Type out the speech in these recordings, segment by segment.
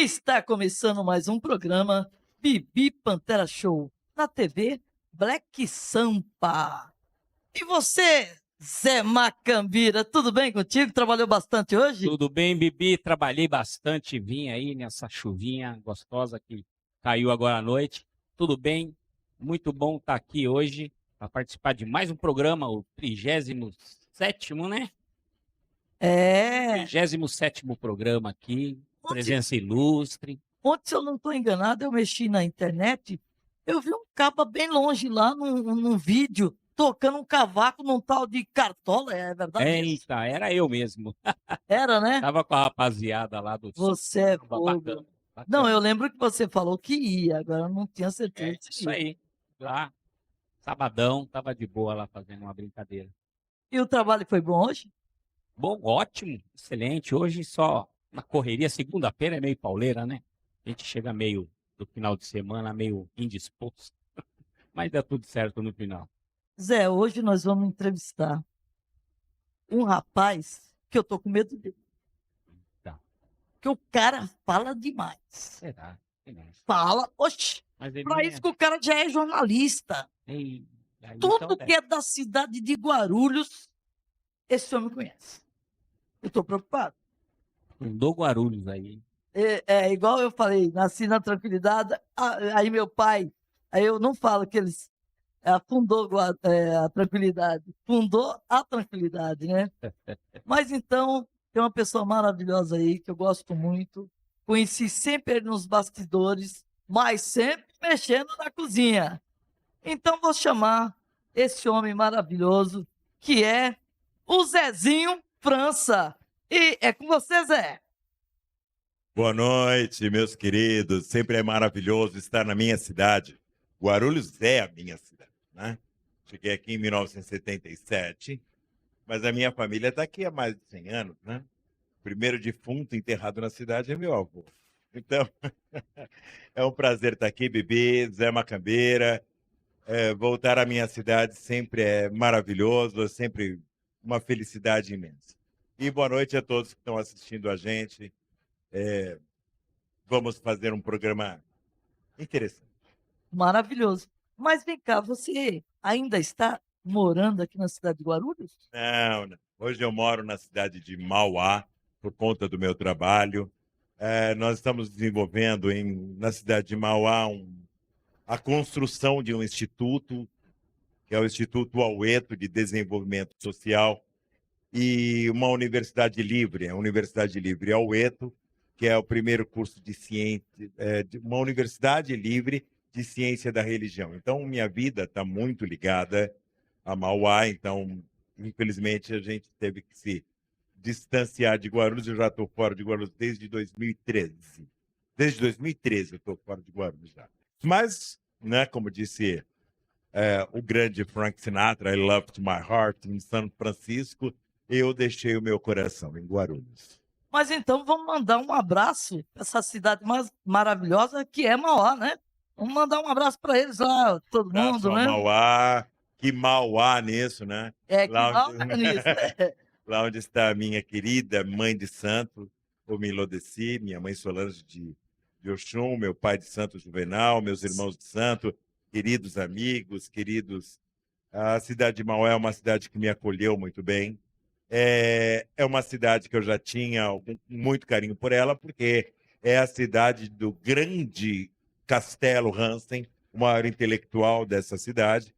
Está começando mais um programa Bibi Pantera Show na TV Black Sampa. E você, Zé Macambira, tudo bem contigo? Trabalhou bastante hoje? Tudo bem, Bibi? Trabalhei bastante, vim aí nessa chuvinha gostosa que caiu agora à noite. Tudo bem? Muito bom estar aqui hoje para participar de mais um programa, o 37º, né? É. 37º programa aqui, presença ilustre. Ontem, se eu não estou enganado, eu mexi na internet, eu vi um caba bem longe lá num vídeo, tocando um cavaco num tal de Cartola, é verdade isso? Eita, era eu mesmo. Era, né? Tava com a rapaziada lá do Você é Tava fogo. bacana, bacana. Não, eu lembro que você falou que ia, agora eu não tinha certeza. É isso aí. Lá, sabadão, tava de boa lá fazendo uma brincadeira. E o trabalho foi bom hoje? Bom, ótimo, excelente. Hoje só na correria, segunda-feira é meio pauleira, né? A gente chega meio do final de semana, meio indisposto. Mas dá tudo certo no final. Zé, hoje nós vamos entrevistar um rapaz que eu tô com medo dele. Tá. Que o cara fala demais. Será? Fala, oxi, Mas ele pra isso que o cara já é jornalista. Ei, aí Tudo então que é da cidade de Guarulhos, esse homem conhece. Eu tô preocupado. fundou Guarulhos aí. É igual eu falei, nasci na tranquilidade, aí meu pai, aí eu não falo que eles fundou a tranquilidade, fundou a tranquilidade, né? Mas então, tem uma pessoa maravilhosa aí, que eu gosto muito, conheci sempre ele nos bastidores, mas sempre mexendo na cozinha. Então vou chamar esse homem maravilhoso, que é o Zezinho França. E é com você, Zé. Boa noite, meus queridos. Sempre é maravilhoso estar na minha cidade. Guarulhos é a minha cidade, né? Cheguei aqui em 1977, mas a minha família está aqui há mais de 100 anos, né? O primeiro defunto enterrado na cidade é meu avô. Então, é um prazer estar aqui, Bibi, Zé Macambeira. Voltar à minha cidade sempre é maravilhoso, é sempre uma felicidade imensa. E boa noite a todos que estão assistindo a gente. Vamos fazer um programa interessante. Maravilhoso. Mas vem cá, você ainda está morando aqui na cidade de Guarulhos? Não. Hoje eu moro na cidade de Mauá, por conta do meu trabalho. Nós estamos desenvolvendo na cidade de Mauá a construção de um instituto, que é o Instituto Aueto de Desenvolvimento Social, e uma universidade livre, a Universidade Livre Aueto, que é o primeiro curso de ciência, uma universidade livre de ciência da religião. Então, minha vida está muito ligada a Mauá, então, infelizmente, a gente teve que se distanciar de Guarulhos. Eu já estou fora de Guarulhos desde 2013. Desde 2013 eu estou fora de Guarulhos já. Mas, né, como disse o grande Frank Sinatra, I loved my heart, em São Francisco, eu deixei o meu coração em Guarulhos. Mas então vamos mandar um abraço para essa cidade mais maravilhosa que é Mauá, né? Vamos mandar um abraço para eles lá, todo mundo, né? Mauá, que Mauá nisso, né? É, que Mauá nisso. Lá onde está a minha querida mãe de santo, o Milodeci, minha mãe Solange de Oxum, meu pai de santo Juvenal, meus irmãos de santo, queridos amigos, queridos. A cidade de Mauá é uma cidade que me acolheu muito bem. É uma cidade que eu já tinha muito carinho por ela, porque é a cidade do grande Castelo Hansen, o maior intelectual dessa cidade.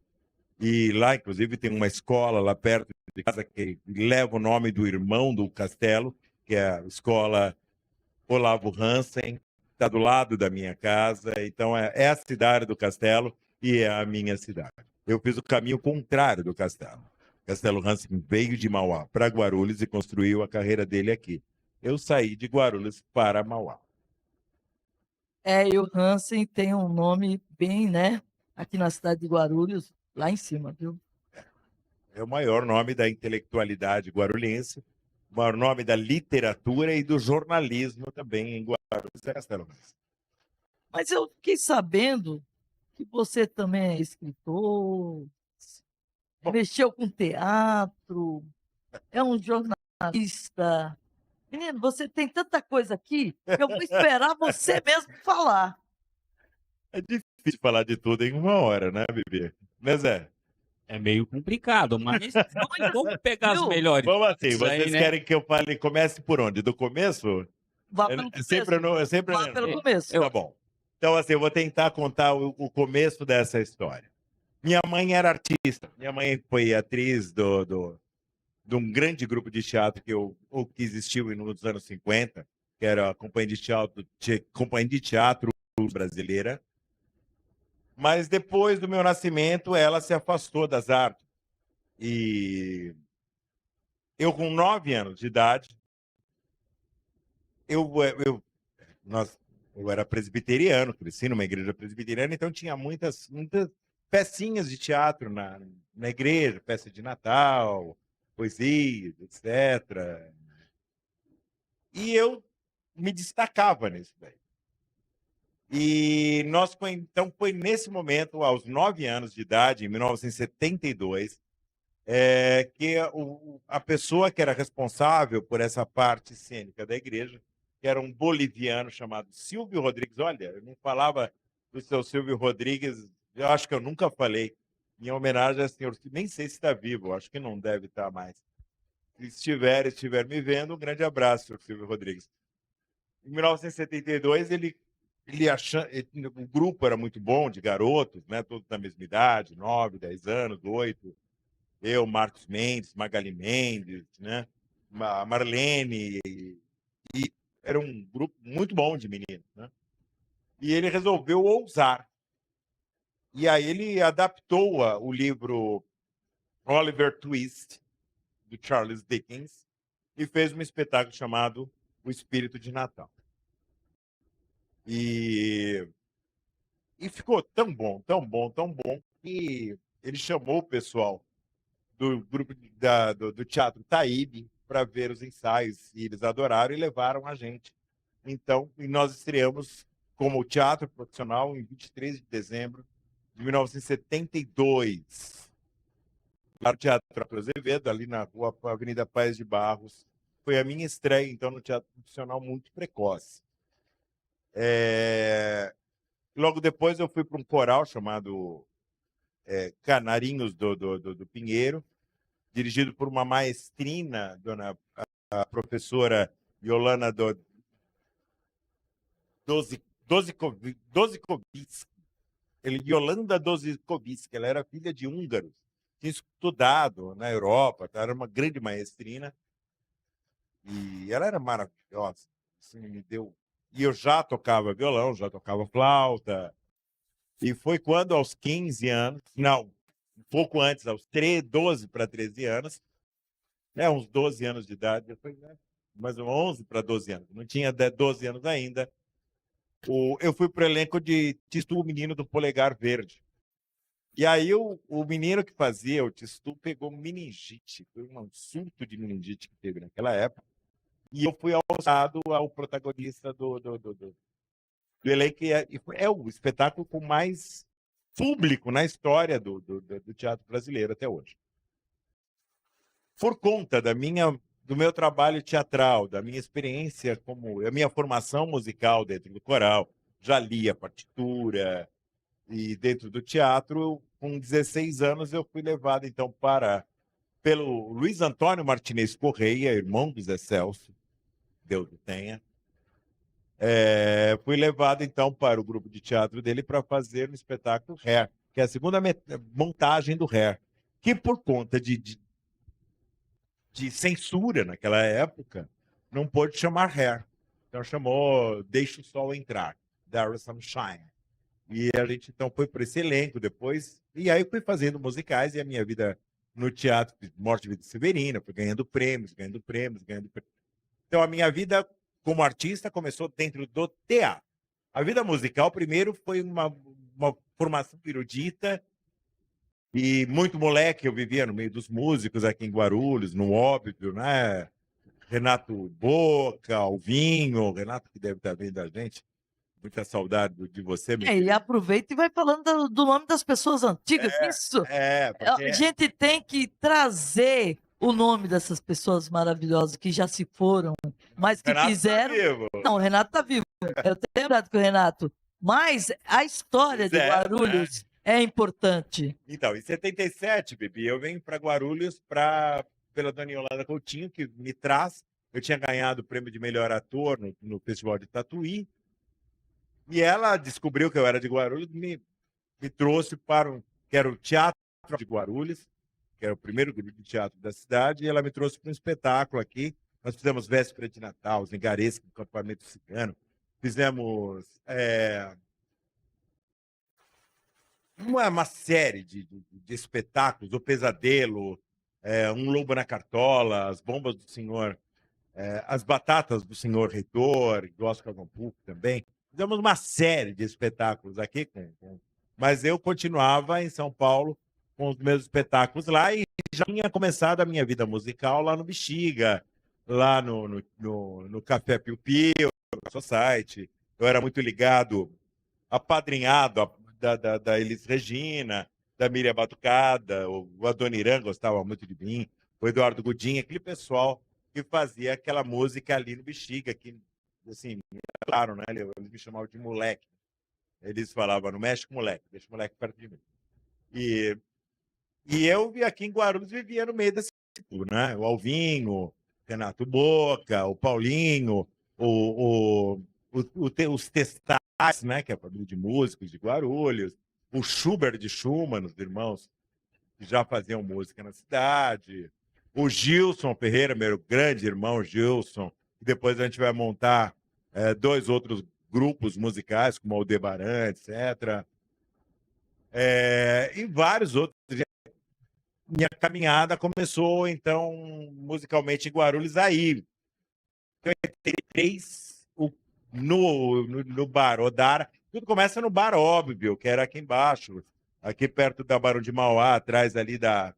E lá, inclusive, tem uma escola lá perto de casa que leva o nome do irmão do Castelo, que é a escola Olavo Hansen, está do lado da minha casa. Então, é a cidade do Castelo e é a minha cidade. Eu fiz o caminho contrário do Castelo. Castelo Hansen veio de Mauá para Guarulhos e construiu a carreira dele aqui. Eu saí de Guarulhos para Mauá. E o Hansen tem um nome bem, né? Aqui na cidade de Guarulhos, lá em cima, viu? É o maior nome da intelectualidade guarulhense, o maior nome da literatura e do jornalismo também em Guarulhos, é Castelo Hansen. Mas eu fiquei sabendo que você também é escritor, mexeu com teatro, é um jornalista. Menino, você tem tanta coisa aqui, que eu vou esperar você mesmo falar. É difícil falar de tudo em 1 hora, né, Bibi? Né, Zé? É meio complicado, mas vamos pegar as Viu? melhores Vamos assim, partes aí, vocês né? querem que eu fale, comece por onde? Do começo? Vá É, pelo é sempre, começo. é sempre Vá pelo É, começo. eu- Tá bom. Então, assim, eu vou tentar contar o começo dessa história. Minha mãe era artista. Minha mãe foi atriz de um grande grupo de teatro que existiu nos anos 50, que era a Companhia de Teatro Brasileira. Mas depois do meu nascimento, ela se afastou das artes. E eu, com 9 anos de idade, eu, eu, nós, eu era presbiteriano, cresci numa igreja presbiteriana, então tinha muitas pecinhas de teatro na igreja, peça de Natal, poesias, etc. E eu me destacava nisso daí. E então foi nesse momento, aos 9 anos de idade, em 1972, que a pessoa que era responsável por essa parte cênica da igreja, que era um boliviano chamado Silvio Rodrigues. Olha, eu não falava do seu Silvio Rodrigues, eu acho que eu nunca falei, em homenagem ao senhor, que nem sei se está vivo, acho que não deve estar mais. Se estiver me vendo, um grande abraço, senhor Silvio Rodrigues. Em 1972, o grupo era muito bom, de garotos, né, todos da mesma idade, 9, 10 anos, 8. Eu, Marcos Mendes, Magali Mendes, né? Marlene, e era um grupo muito bom de meninos, né? E ele resolveu ousar. E aí ele adaptou o livro Oliver Twist, do Charles Dickens, e fez um espetáculo chamado O Espírito de Natal. E ficou tão bom, tão bom, tão bom, que ele chamou o pessoal do grupo do Teatro Taíbe para ver os ensaios, e eles adoraram e levaram a gente. Então, e nós estreamos como teatro profissional em 23 de dezembro de 1972. Lá no Teatro Arthur Azevedo, ali na rua Avenida Paes de Barros. Foi a minha estreia, então, no teatro profissional muito precoce. Logo depois eu fui para um coral chamado Canarinhos do Pinheiro, dirigido por uma maestrina, a professora Yolana Dozikovic. Yolanda Dozikovic, ela era filha de húngaros, tinha estudado na Europa, era uma grande maestrina, e ela era maravilhosa. Assim, e eu já tocava violão, já tocava flauta, e foi quando, aos 15 anos, não, um pouco antes, aos 12 para 13 anos, uns 12 anos de idade, depois, mais uns 11 para 12 anos, não tinha 12 anos ainda, eu fui para o elenco de Tistu, o Menino do Polegar Verde. E aí o menino que fazia o Tistu pegou meningite, foi um surto de meningite que teve naquela época, e eu fui alçado ao protagonista do elenco, e é o espetáculo com mais público na história do teatro brasileiro até hoje. Por conta do meu trabalho teatral, da minha experiência, a minha formação musical dentro do coral, já li a partitura, e dentro do teatro, com 16 anos, eu fui levado, então, pelo Luiz Antônio Martinez Correia, irmão do Zé Celso, Deus o tenha. Fui levado, então, para o grupo de teatro dele para fazer um espetáculo Hair, que é a segunda montagem do Hair, que por conta de censura naquela época, não pôde chamar Hair. Então chamou Deixa o Sol Entrar, There is Some Shine. E a gente então foi para esse elenco depois, e aí fui fazendo musicais, e a minha vida no teatro, Morte de Severina, fui ganhando prêmios, ganhando prêmios, ganhando prêmios. Então a minha vida como artista começou dentro do teatro. A vida musical, primeiro, foi uma formação erudita, e muito moleque, eu vivia no meio dos músicos aqui em Guarulhos, no Óbvio, né? Renato Boca, Alvinho, Renato que deve estar vendo a gente. Muita saudade de você, meu E querido. aproveita e vai falando do nome das pessoas antigas. Isso. Porque A gente tem que trazer o nome dessas pessoas maravilhosas que já se foram, mas que Renato fizeram. tá vivo. Não, o Renato tá vivo. Eu tenho lembrado com o Renato. Mas a história de Fizeram, Guarulhos é importante. Então, em 77, Bibi, eu venho para Guarulhos pela Dona Yolanda Coutinho, que me traz. Eu tinha ganhado o prêmio de melhor ator no Festival de Tatuí. E ela descobriu que eu era de Guarulhos, me trouxe que era o Teatro de Guarulhos, que era o primeiro grupo de teatro da cidade, e ela me trouxe para um espetáculo aqui. Nós fizemos Véspera de Natal, os Engarescos do Acampamento Cigano, fizemos uma série de espetáculos, O Pesadelo, Um Lobo na Cartola, As Bombas do Senhor, As Batatas do Senhor Reitor, do Oscar Von Puck também. Fizemos uma série de espetáculos aqui, mas eu continuava em São Paulo com os meus espetáculos lá e já tinha começado a minha vida musical lá no Bexiga, lá no Café Piu Piu, no Society. Eu era muito ligado, apadrinhado da Elis Regina, da Miriam Batucada, o Adoniran gostava muito de mim, o Eduardo Godinho, aquele pessoal que fazia aquela música ali no Bexiga, que, assim, claro, né? Eles me chamavam de moleque. Eles falavam, não mexe com moleque, deixa o moleque perto de mim. E eu aqui em Guarulhos vivia no meio desse tipo, né? O Alvinho, Renato Boca, o Paulinho, os Testais, né? Que é a família de músicos de Guarulhos, o Schubert de Schumann, os irmãos que já faziam música na cidade, o Gilson Ferreira, meu grande irmão Gilson, e depois a gente vai montar dois outros grupos musicais, como Aldebaran, etc. E vários outros. Minha caminhada começou, então, musicalmente em Guarulhos aí. Em 83, no Bar Odara. Tudo começa no Bar Óbvio, que era aqui embaixo, aqui perto da Barão de Mauá, atrás ali da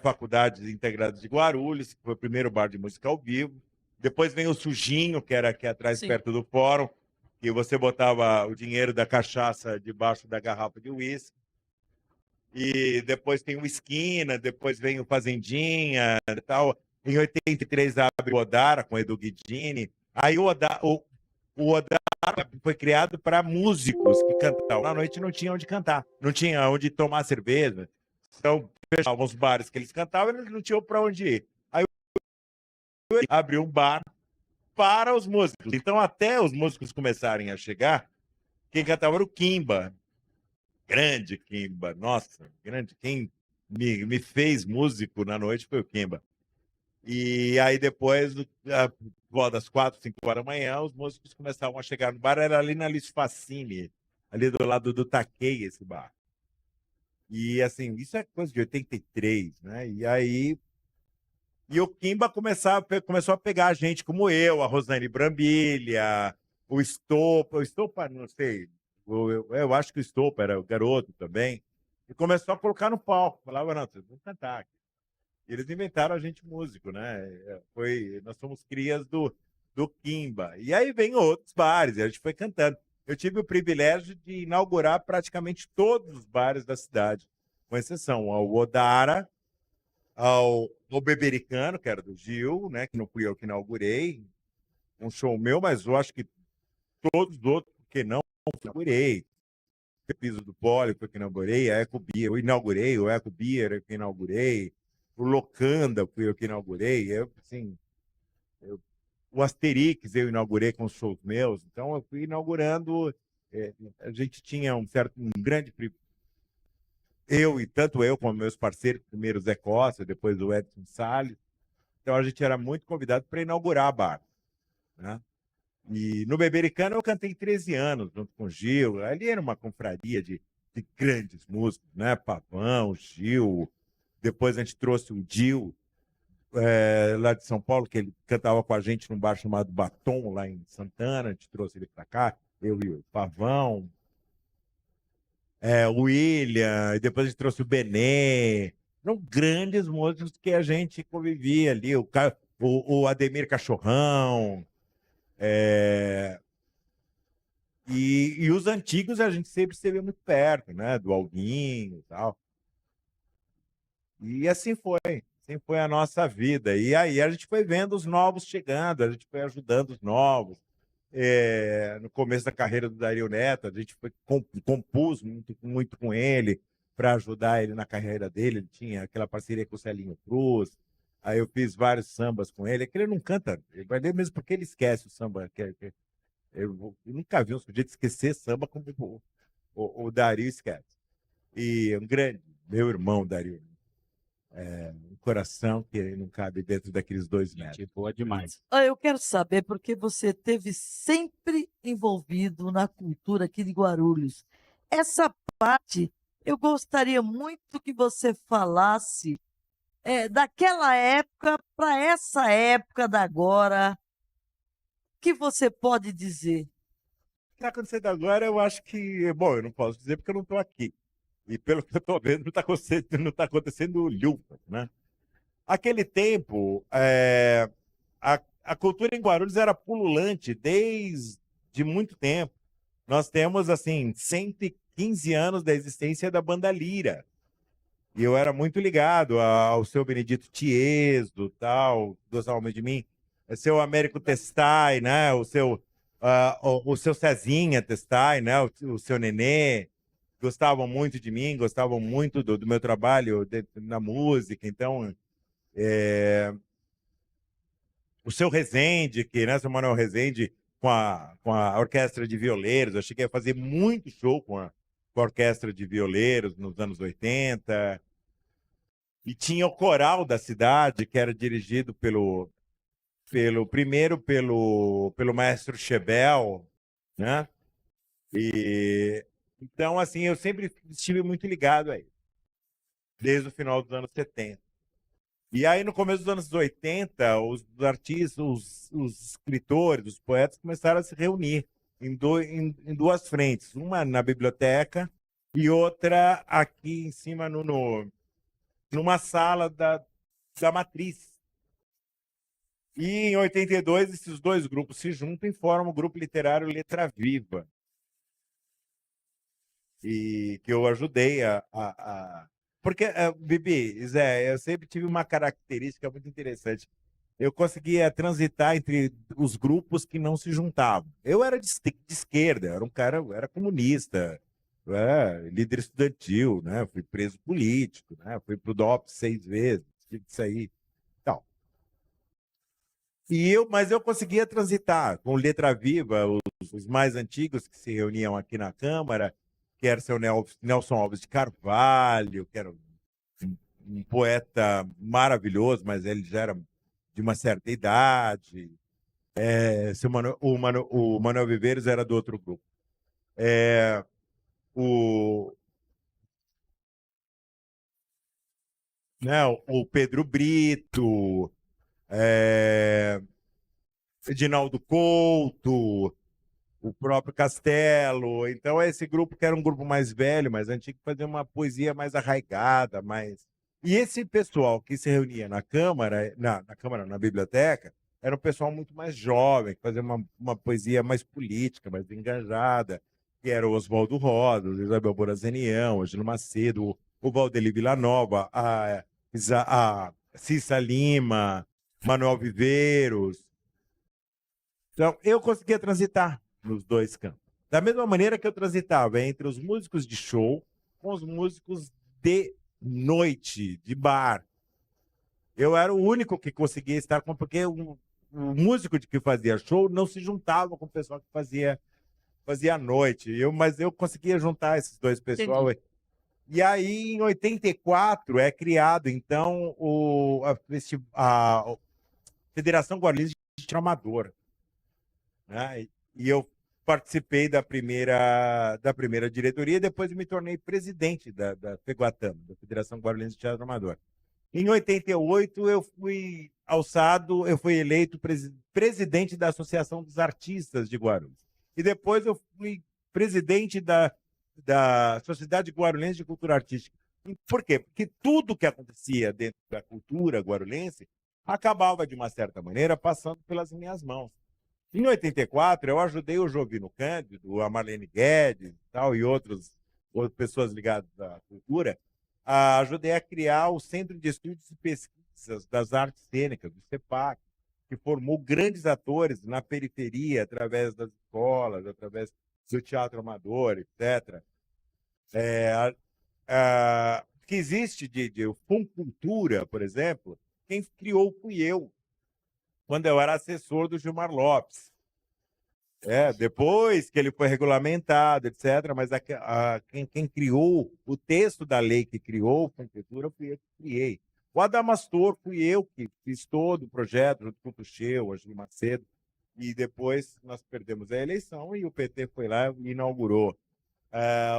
Faculdade Integrada de Guarulhos, que foi o primeiro bar de música ao vivo. Depois vem o Sujinho, que era aqui atrás, perto do Fórum, que você botava o dinheiro da cachaça debaixo da garrafa de uísque. E depois tem o Esquina, depois vem o Fazendinha e tal. Em 83 abre o Odara com o Edu Guidini. Aí o Odara foi criado para músicos que cantavam. Na noite não tinha onde cantar, não tinha onde tomar cerveja. Então, fechavam os bares que eles cantavam e eles não tinham para onde ir. Aí abriu um bar para os músicos. Então, até os músicos começarem a chegar, quem cantava era o Kimba. Grande Kimba, nossa, grande. Quem me fez músico na noite foi o Kimba. E aí depois, das 4, 5 horas da manhã, os músicos começavam a chegar no bar, era ali na Luiz Facine, ali do lado do Taquei, esse bar. E assim, isso é coisa de 83, né? E o Kimba começou a pegar gente como eu, a Rosane Brambilha, o Estopa, não sei, eu acho que o Estopa era o garoto também, e começou a colocar no palco. Falava, não, vocês vão cantar aqui. E eles inventaram a gente músico, né? Nós somos crias do Kimba. E aí vem outros bares, e a gente foi cantando. Eu tive o privilégio de inaugurar praticamente todos os bares da cidade, com exceção ao Odara, ao Bebericano, que era do Gil, né? Que não fui eu que inaugurei, um show meu, mas eu acho que todos os outros, porque não inaugurei. O Piso do Poli foi que inaugurei, a Eco Beer, eu inaugurei, o Eco Beer eu que inaugurei, o Locanda fui eu que inaugurei, o Asterix eu inaugurei com os shows meus, então eu fui inaugurando, a gente tinha um grande tanto eu como meus parceiros, primeiro o Zé Costa, depois o Edson Salles, então a gente era muito convidado para inaugurar a bar, né? E no Bebericano eu cantei 13 anos, junto com o Gil. Ali era uma confraria de grandes músicos, né? Pavão, Gil. Depois a gente trouxe o Gil, lá de São Paulo, que ele cantava com a gente num bar chamado Batom, lá em Santana. A gente trouxe ele para cá, eu e o Pavão. O William, e depois a gente trouxe o Benê. Eram grandes músicos que a gente convivia ali. O Ademir Cachorrão. E os antigos a gente sempre esteve muito perto, né? Do Alvinho e tal. E assim foi. Assim foi a nossa vida. E aí a gente foi vendo os novos chegando, a gente foi ajudando os novos. No começo da carreira do Dario Neto, a gente foi, compôs muito com ele para ajudar ele na carreira dele. Ele tinha aquela parceria com o Celinho Cruz. Aí eu fiz vários sambas com ele. É que ele não canta, ele vai ler mesmo porque ele esquece o samba. Eu nunca vi um sujeito esquecer samba como o Dario esquece. E um grande, meu irmão Dario. Um coração que não cabe dentro daqueles 2 metros. Gente, boa demais. Eu quero saber porque você esteve sempre envolvido na cultura aqui de Guarulhos. Essa parte, eu gostaria muito que você falasse daquela época para essa época da agora. O que você pode dizer? O que está acontecendo agora, eu acho que... Bom, eu não posso dizer porque eu não estou aqui. E pelo que eu estou vendo, não tá acontecendo lhufas, né? Aquele tempo, a cultura em Guarulhos era pululante desde muito tempo. Nós temos, assim, 115 anos da existência da Banda Lira. E eu era muito ligado ao seu Benedito Tieso, tal, gostava muito de mim. O seu Américo Testai, né? O seu Cezinha Testai, né? O seu Nenê. Gostavam muito de mim, gostavam muito do meu trabalho na música. Então, o seu Rezende, né? Seu Manuel Rezende, com a orquestra de violeiros. Eu cheguei a fazer muito show com a orquestra de violeiros nos anos 80. E tinha o coral da cidade, que era dirigido pelo maestro Chebel, né? Então, assim, eu sempre estive muito ligado a ele, desde o final dos anos 70. E aí, no começo dos anos 80, os artistas, os escritores, os poetas começaram a se reunir em 2 frentes. Uma na biblioteca e outra aqui em cima numa sala da Matriz. E em 82, esses 2 grupos se juntam e formam o grupo literário Letra Viva. E que eu ajudei Porque, Bibi, Zé, eu sempre tive uma característica muito interessante. Eu conseguia transitar entre os grupos que não se juntavam. Eu era de esquerda, eu era comunista, eu era líder estudantil, né? Fui preso político, né? Fui pro DOPS 6 vezes, tive que sair. Tal. Mas eu conseguia transitar com Letra Viva, os mais antigos que se reuniam aqui na Câmara, que era o seu Nelson Alves de Carvalho, que era um poeta maravilhoso, mas ele já era de uma certa idade. O Manuel Viveiros era do outro grupo. O Pedro Brito, Edinaldo Couto, o próprio Castelo. Então, esse grupo que era um grupo mais velho, mais antigo, fazia uma poesia mais arraigada, mais... E esse pessoal que se reunia na Câmara, na biblioteca, era um pessoal muito mais jovem, que fazia uma poesia mais política, mais engajada, que era o Oswaldo Rosa, o Isabel Borazenian, o Gino Macedo, o Valdeli Villanova, a Cissa Lima, Manuel Viveiros. Então, eu conseguia transitar nos 2 campos. Da mesma maneira que eu transitava entre os músicos de show com os músicos de noite, de bar. Eu era o único que conseguia estar com... Porque o músico que fazia show não se juntava com o pessoal que fazia noite. Mas eu conseguia juntar esses 2 pessoal. Entendi. E aí, em 84, é criado, então, a Federação Guarulhense de Teatro Amador. Né? E eu participei da primeira diretoria e depois me tornei presidente da FEGUATAM, da Federação Guarulhense de Teatro Amador. Em 88, eu fui eleito presidente da Associação dos Artistas de Guarulhos. E depois eu fui presidente da Sociedade Guarulhense de Cultura Artística. Por quê? Porque tudo que acontecia dentro da cultura guarulhense acabava, de uma certa maneira, passando pelas minhas mãos. Em 84, eu ajudei o Jovino Cândido, a Marlene Guedes e outras pessoas ligadas à cultura, ajudei a criar o Centro de Estudos e Pesquisas das artes cênicas, do CEPAC, que formou grandes atores na periferia, através das escolas, através do teatro amador, etc. Que existe o Funcultura, por exemplo, quem criou fui eu, quando eu era assessor do Gilmar Lopes. Depois que ele foi regulamentado, etc. Mas quem criou o texto da lei que criou o Funcultura fui eu que criei. O Adamastor fui eu que fiz todo o projeto, junto com o Tuchel, o Agir Macedo, e depois nós perdemos a eleição e o PT foi lá e inaugurou.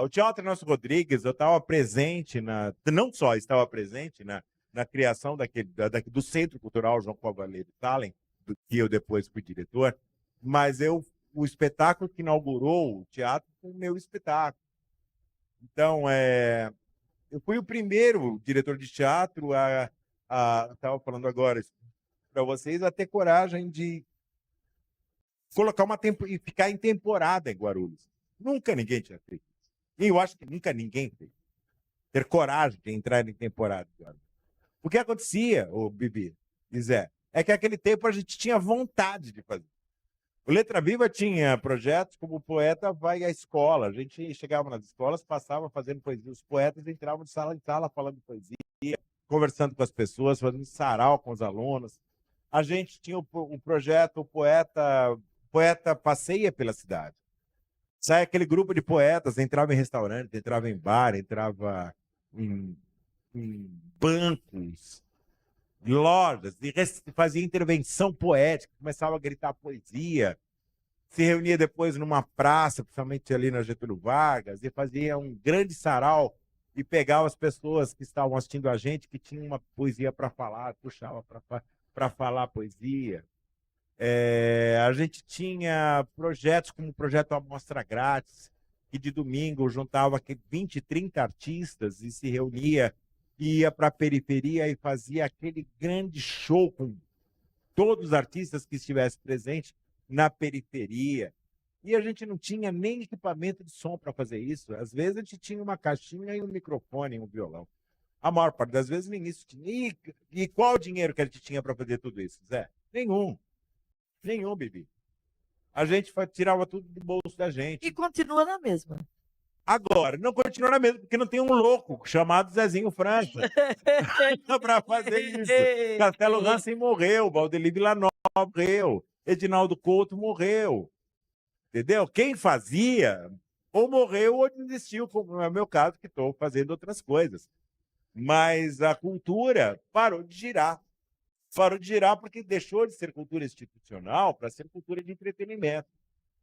O Teatro Nelson Rodrigues, eu estava presente, não só estava presente na criação do Centro Cultural João Cavaleiro Salem, do que eu depois fui diretor, mas o espetáculo que inaugurou o teatro foi o meu espetáculo. Então, eu fui o primeiro diretor de teatro estava falando agora para vocês, a ter coragem de colocar e ficar em temporada em Guarulhos. Nunca ninguém tinha feito isso. E eu acho que nunca ninguém fez. Ter coragem de entrar em temporada em Guarulhos. O que acontecia, o Bibi e Zé, é que naquele tempo a gente tinha vontade de fazer. O Letra Viva tinha projetos como o Poeta Vai à Escola. A gente chegava nas escolas, passava fazendo poesia. Os poetas entravam de sala em sala falando poesia, conversando com as pessoas, fazendo sarau com os alunos. A gente tinha o projeto Poeta Passeia pela Cidade. Sai aquele grupo de poetas, entrava em restaurante, entrava em bar, entrava em bancos, lojas, e fazia intervenção poética, começava a gritar poesia, se reunia depois numa praça, principalmente ali na Getúlio Vargas, e fazia um grande sarau e pegava as pessoas que estavam assistindo a gente, que tinham uma poesia para falar, puxava para falar poesia. A gente tinha projetos como o projeto Amostra Grátis, que de domingo juntava 20, 30 artistas e se reunia, ia para a periferia e fazia aquele grande show com todos os artistas que estivessem presentes na periferia. E a gente não tinha nem equipamento de som para fazer isso. Às vezes a gente tinha uma caixinha e um microfone e um violão. A maior parte das vezes nem isso tinha. E qual o dinheiro que a gente tinha para fazer tudo isso, Zé? Nenhum, Bibi. A gente tirava tudo do bolso da gente. E continua na mesma. Agora, não continua na mesma, porque não tem um louco chamado Zezinho França para fazer isso. Castelo Hansen morreu, Valdeli Villanova morreu, Edinaldo Couto morreu. Entendeu? Quem fazia ou morreu ou desistiu, como é o meu caso, que estou fazendo outras coisas. Mas a cultura parou de girar. Parou de girar porque deixou de ser cultura institucional para ser cultura de entretenimento.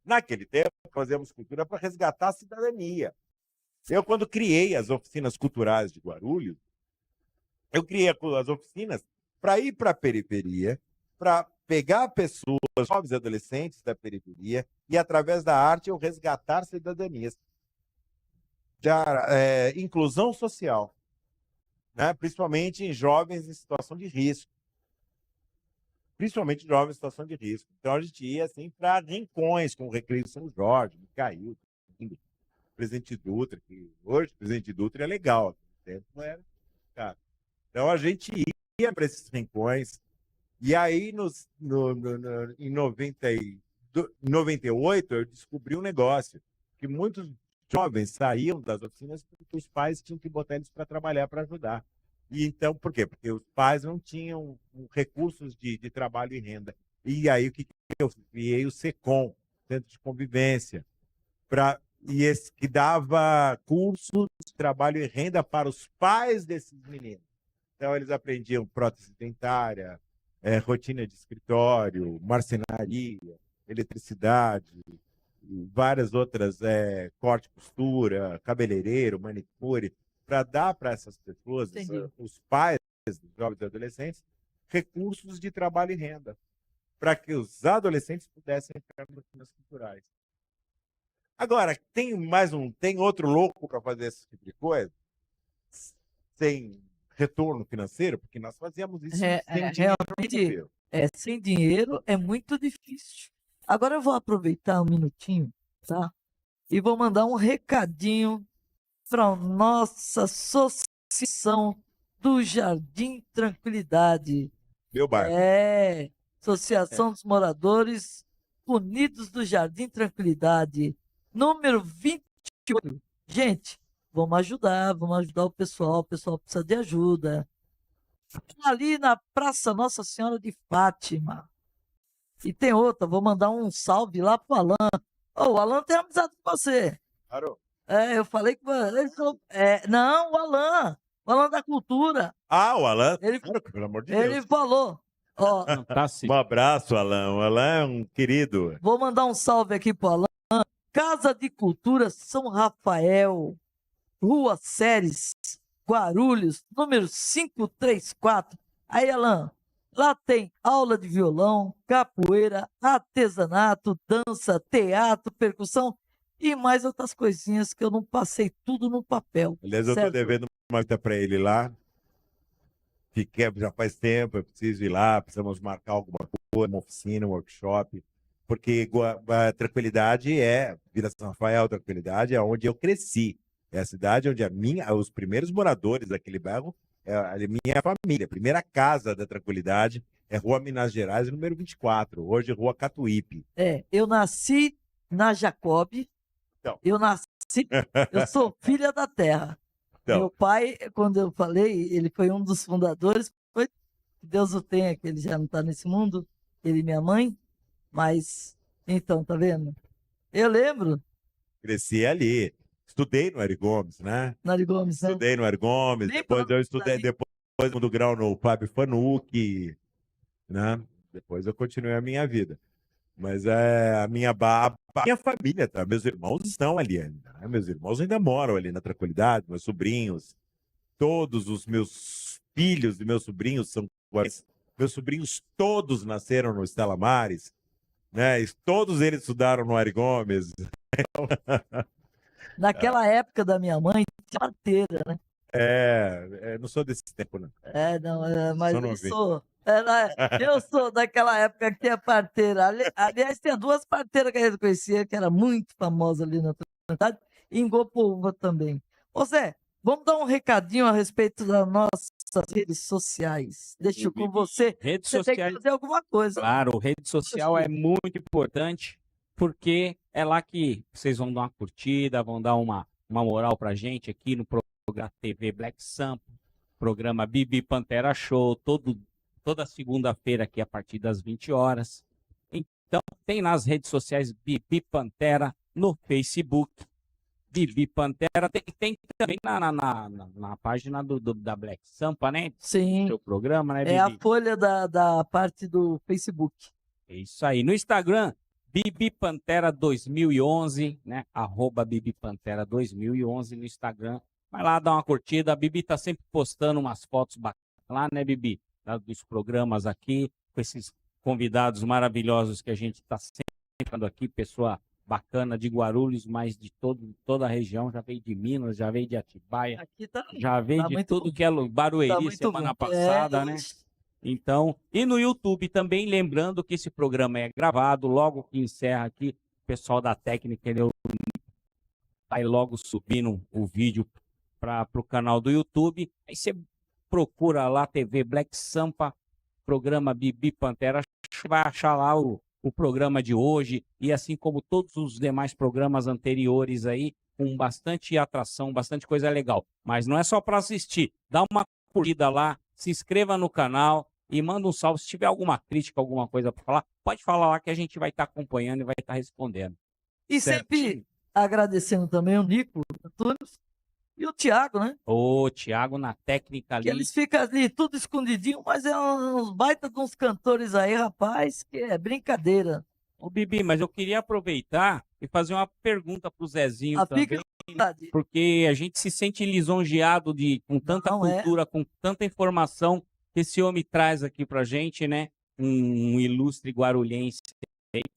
Naquele tempo, fazíamos cultura para resgatar a cidadania. Eu, quando criei as oficinas culturais de Guarulhos, eu criei as oficinas para ir para a periferia, para pegar pessoas, jovens e adolescentes da periferia, e, através da arte, eu resgatar cidadanias. Inclusão social, né? Principalmente em jovens em situação de risco. Principalmente jovens em situação de risco. Então, a gente ia assim, para rincões, como o Recreio São Jorge, Micail, Presidente Dutra, que hoje o Presidente Dutra é legal, no tempo não era. Cara. Então, a gente ia para esses rincões, e aí, em 98, eu descobri um negócio, que muitos jovens saíam das oficinas porque os pais tinham que botar eles para trabalhar, para ajudar. E então, por quê? Porque os pais não tinham recursos de trabalho e renda. E aí, o que eu criei? O SECOM, Centro de Convivência, que dava cursos de trabalho e renda para os pais desses meninos. Então, eles aprendiam prótese dentária, rotina de escritório, marcenaria, eletricidade, várias outras, corte e costura, cabeleireiro, manicure, para dar para essas pessoas, os pais dos jovens e adolescentes, recursos de trabalho e renda, para que os adolescentes pudessem entrar nas oficinas culturais. Agora, tem outro louco para fazer esse tipo de coisa? Sem retorno financeiro? Porque nós fazíamos isso sem dinheiro. Sem dinheiro é muito difícil. Agora eu vou aproveitar um minutinho, tá? E vou mandar um recadinho para a nossa associação do Jardim Tranquilidade. Meu bairro. Associação dos Moradores Unidos do Jardim Tranquilidade, número 28. Gente, vamos ajudar o pessoal precisa de ajuda. Ali na Praça Nossa Senhora de Fátima. E tem outra, vou mandar um salve lá pro Alan. O Alan tem amizade com você. Claro. Eu falei que ele falou, não, o Alan da Cultura. O Alan. Ele, Claro, pelo amor de ele Deus. falou, ó, Tá sim. Um abraço, Alan. O Alan é um querido. vou mandar um salve aqui pro Alan. Casa de Cultura São Rafael, Rua Séries, Guarulhos, número 534. Aí, Alan, lá tem aula de violão, capoeira, artesanato, dança, teatro, percussão e mais outras coisinhas que eu não passei tudo no papel. Aliás, eu tô certo? devendo uma coisa pra ele lá. Fiquei, já faz tempo, eu preciso ir lá, precisamos marcar alguma coisa, uma oficina, um workshop. Porque a Tranquilidade Vila São Rafael, Tranquilidade é onde eu cresci. É a cidade onde os primeiros moradores daquele bairro é a minha família. A primeira casa da Tranquilidade é Rua Minas Gerais, número 24. Hoje, Rua Catuípe. Eu nasci na Jacob. Então. Eu sou filha da terra. Então. Meu pai, quando eu falei, ele foi um dos fundadores. Que Deus o tenha, que ele já não está nesse mundo. Ele e minha mãe. Mas, então, tá vendo? Eu lembro. Cresci ali. Estudei no Ari Gomes, né? Nari Gomes, né? Estudei no Ari Gomes. Nem Depois eu estudei, daí. depois do grau no Fábio Fanucchi, né? Depois eu continuei a minha vida. Mas a minha família, tá? Meus irmãos estão ali ainda, né? Meus irmãos ainda moram ali na Tranquilidade, meus sobrinhos. Todos os meus filhos e meus sobrinhos são iguais. Meus sobrinhos todos nasceram no Estela Maris, né? E todos eles estudaram no Ari Gomes. Naquela época da minha mãe, tinha parteira, né? Não sou desse tempo, não. Mas Só eu novinho. sou. Eu sou daquela época que tinha parteira. Aliás, tinha duas parteiras que a gente conhecia, que era muito famosa ali na cidade, e em Gopouva também. Ô Zé, vamos dar um recadinho a respeito das nossas redes sociais. Deixa eu com você. Redes Você tem que sociais. fazer alguma coisa. Claro, rede social é muito importante, porque é lá que vocês vão dar uma curtida, vão dar uma moral pra gente aqui no programa TV Black Sampa, programa Bibi Pantera Show, toda segunda-feira aqui a partir das 20 horas. Então, tem nas redes sociais Bibi Pantera, no Facebook, Bibi Pantera, tem também na página da Black Sampa, né? Sim. Seu programa, né, Bibi? É a folha da parte do Facebook. É isso aí. No Instagram, Bibi Pantera 2011, né? @Bibi Pantera 2011 no Instagram. Vai lá dar uma curtida. A Bibi tá sempre postando umas fotos bacanas lá, né, Bibi? Dos programas aqui, com esses convidados maravilhosos que a gente tá sempre falando aqui, pessoa bacana de Guarulhos, mas de toda a região. Já veio de Minas, já veio de Atibaia, Aqui tá, já veio tá de muito tudo bom. que é Barueri Tá muito semana bom. passada, né? Então, e no YouTube também, lembrando que esse programa é gravado, logo que encerra aqui, o pessoal da técnica ele vai logo subindo o vídeo para o canal do YouTube. Aí você procura lá TV Black Sampa, programa Bibi Pantera, vai achar lá o programa de hoje, e assim como todos os demais programas anteriores aí, com bastante atração, bastante coisa legal. Mas não é só para assistir, dá uma curtida lá, se inscreva no canal e manda um salve. Se tiver alguma crítica, alguma coisa para falar, pode falar lá que a gente vai estar acompanhando e vai estar respondendo. E sempre agradecendo também o Nico Antunes e o Thiago, né? Ô, Thiago na técnica ali. Que eles ficam ali tudo escondidinho, mas é uns baita de uns cantores aí, rapaz, que é brincadeira. Ô, Bibi, mas eu queria aproveitar e fazer uma pergunta pro Zezinho também. Fica à vontade. Porque a gente se sente lisonjeado com tanta cultura, com tanta informação que esse homem traz aqui pra gente, né? Um ilustre guarulhense.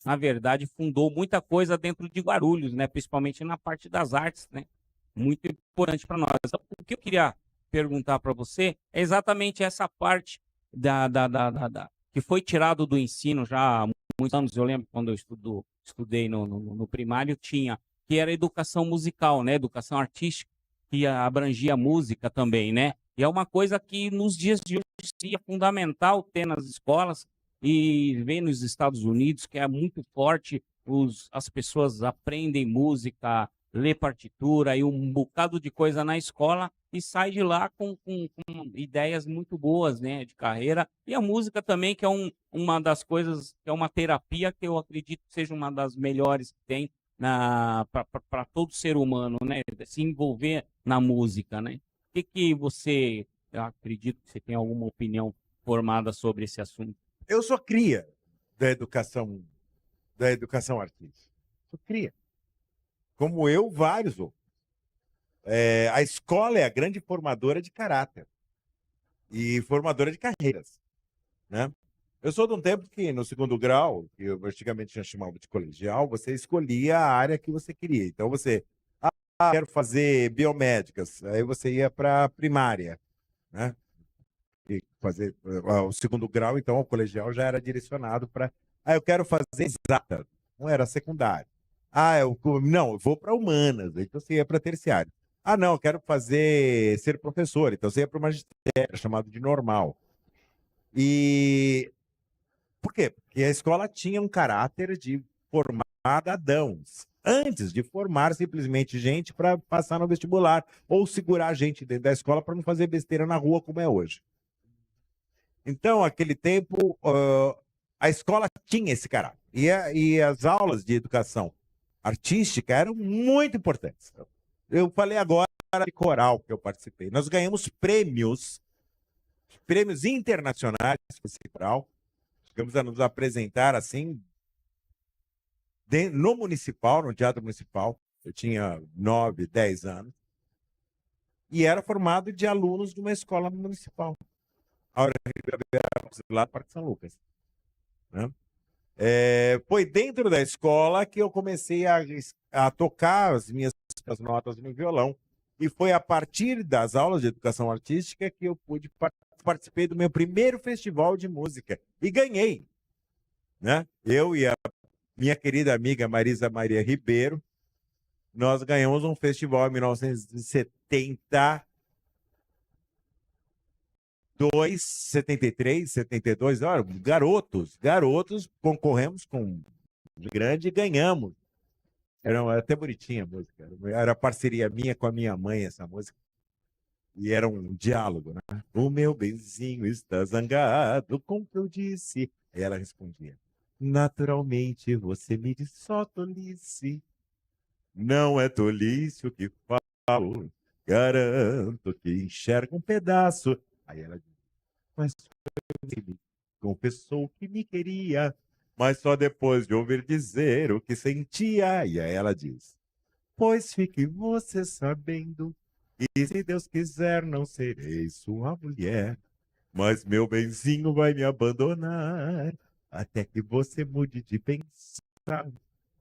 Na verdade, fundou muita coisa dentro de Guarulhos, né? Principalmente na parte das artes, né? Muito importante para nós. Então, o que eu queria perguntar para você é exatamente essa parte que foi tirado do ensino já há muitos anos. Eu lembro quando eu estudei no primário, que era educação musical, né? Educação artística, que abrangia música também, né? E é uma coisa que nos dias de hoje seria fundamental ter nas escolas e ver nos Estados Unidos, que é muito forte, as pessoas aprendem música, lê partitura e um bocado de coisa na escola e sai de lá com ideias muito boas, né, de carreira. E a música também, que é uma das coisas, que é uma terapia que eu acredito que seja uma das melhores que tem para todo ser humano, né, se envolver na música, né? Que você, eu acredito que você tem alguma opinião formada sobre esse assunto? Eu sou cria da educação artística. Sou cria. Como eu, vários outros. A escola é a grande formadora de caráter e formadora de carreiras, né? Eu sou de um tempo que, no segundo grau, que eu antigamente tinha chamado de colegial, você escolhia a área que você queria. Então, você, quero fazer biomédicas, aí você ia para a primária, né? E fazer o segundo grau, então, o colegial já era direcionado para, eu quero fazer exata, não era secundário. Não, eu vou para humanas, então você ia para terciário. Não, eu quero ser professor, então você ia para o magistério, chamado de normal. E por quê? Porque a escola tinha um caráter de formar cidadãos, antes de formar simplesmente gente para passar no vestibular, ou segurar gente dentro da escola para não fazer besteira na rua como é hoje. Então, naquele tempo, a escola tinha esse caráter. E as aulas de educação artística eram muito importantes. Eu falei agora de coral que eu participei. Nós ganhamos prêmios internacionais com esse coral. Chegamos a nos apresentar assim no municipal, no Teatro Municipal. Eu tinha 9, 10 anos. E era formado de alunos de uma escola municipal. Lá do Parque São Lucas. Né? Foi dentro da escola que eu comecei a tocar as minhas notas no violão. E foi a partir das aulas de educação artística que eu participei do meu primeiro festival de música. E ganhei. Né? Eu e a minha querida amiga Marisa Maria Ribeiro, nós ganhamos um festival em 1970. 73, 72, olha, garotos, concorremos com grande e ganhamos. Era até bonitinha a música, era parceria minha com a minha mãe essa música. E era um diálogo, né? O meu benzinho está zangado com o que eu disse. E ela respondia, naturalmente você me diz só tolice. Não é tolice o que falo, garanto que enxerga um pedaço. Aí ela disse, mas ele confessou que me queria, mas só depois de ouvir dizer o que sentia. E aí ela diz, pois fique você sabendo, e se Deus quiser não serei sua mulher, mas meu benzinho vai me abandonar, até que você mude de pensar.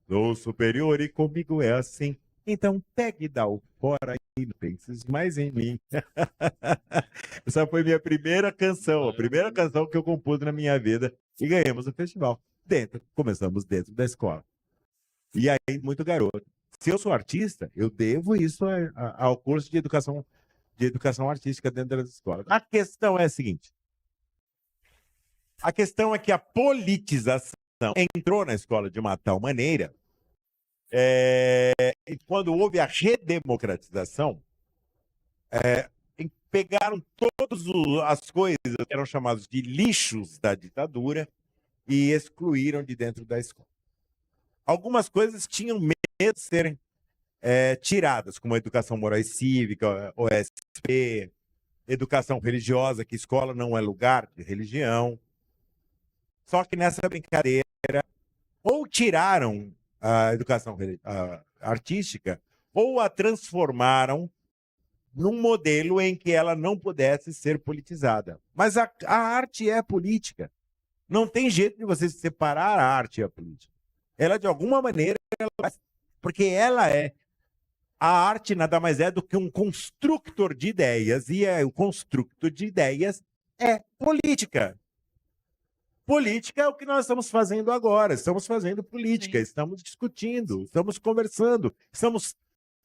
Sou superior e comigo é assim, então pegue e dá o fora e não penses mais em mim. Essa foi minha primeira canção, a primeira canção que eu compus na minha vida e ganhamos o festival. Começamos dentro da escola. E aí, muito garoto. Se eu sou artista, eu devo isso ao curso de educação artística dentro das escolas. A questão é a seguinte. A questão é que a politização entrou na escola de uma tal maneira, e quando houve a redemocratização, pegaram todas as coisas que eram chamadas de lixos da ditadura e excluíram de dentro da escola. Algumas coisas tinham medo de serem tiradas, como a educação moral e cívica, OSP, educação religiosa, que escola não é lugar de religião. Só que nessa brincadeira, ou tiraram a educação artística, ou a transformaram num modelo em que ela não pudesse ser politizada. Mas a arte é política. Não tem jeito de você separar a arte e a política. Ela, de alguma maneira, porque ela é... A arte nada mais é do que um construtor de ideias, e o construtor de ideias é política. Política é o que nós estamos fazendo agora. Estamos fazendo política, estamos discutindo, estamos conversando, estamos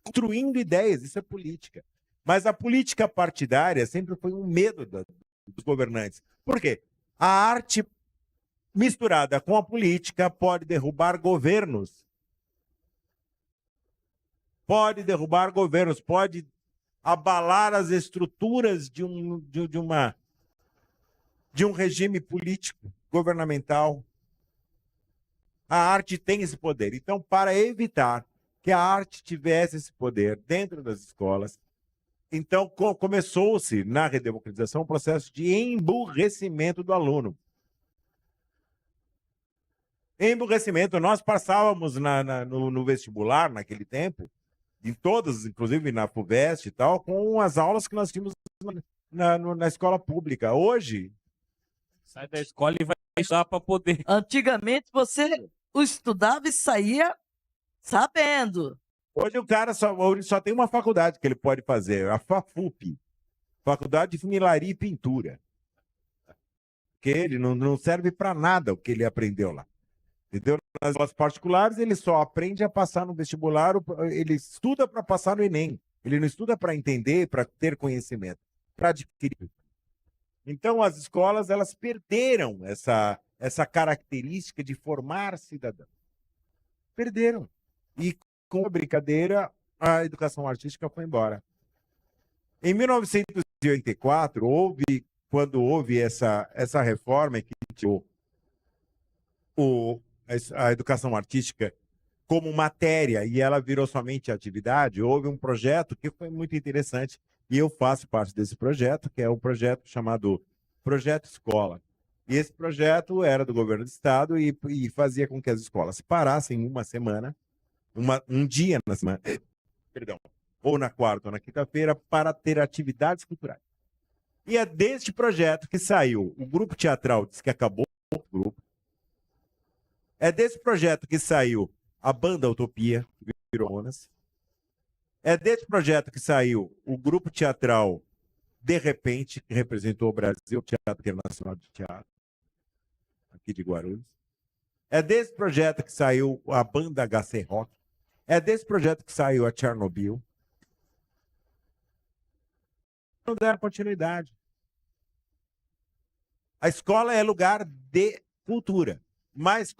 construindo ideias. Isso é política. Mas a política partidária sempre foi um medo dos governantes. Por quê? A arte misturada com a política pode derrubar governos. Pode derrubar governos, pode abalar as estruturas de um regime político, governamental. A arte tem esse poder. Então, para evitar que a arte tivesse esse poder dentro das escolas, então começou-se, na redemocratização, um processo de emburrecimento do aluno. Emburrecimento. Nós passávamos no vestibular, naquele tempo, em todas, inclusive na FUVEST e tal, com as aulas que nós tínhamos na escola pública. Hoje... Sai da escola e vai estudar para poder. Antigamente você estudava e saía sabendo. Hoje o cara só tem uma faculdade que ele pode fazer, a FAFUP, Faculdade de Funilaria e Pintura. Porque ele não serve para nada o que ele aprendeu lá. Entendeu? Nas escolas particulares, ele só aprende a passar no vestibular, ele estuda para passar no Enem. Ele não estuda para entender, para ter conhecimento, para adquirir. Então, as escolas, elas perderam essa característica de formar cidadão. Perderam. E, com a brincadeira, a educação artística foi embora. Em 1984, quando houve essa reforma que tirou a educação artística como matéria e ela virou somente atividade, houve um projeto que foi muito interessante e eu faço parte desse projeto, que é um projeto chamado Projeto Escola. E esse projeto era do governo do estado e fazia com que as escolas parassem uma semana, um dia na semana, perdão, ou na quarta ou na quinta-feira, para ter atividades culturais. E é deste projeto que saiu o grupo teatral, diz que acabou o grupo. É desse projeto que saiu a banda Utopia, que virou Monas. É desse projeto que saiu o grupo teatral De Repente, que representou o Brasil, o Teatro Internacional de Teatro, aqui de Guarulhos. É desse projeto que saiu a banda HC Rock. É desse projeto que saiu a Chernobyl. Não deram continuidade. A escola é lugar de cultura, mas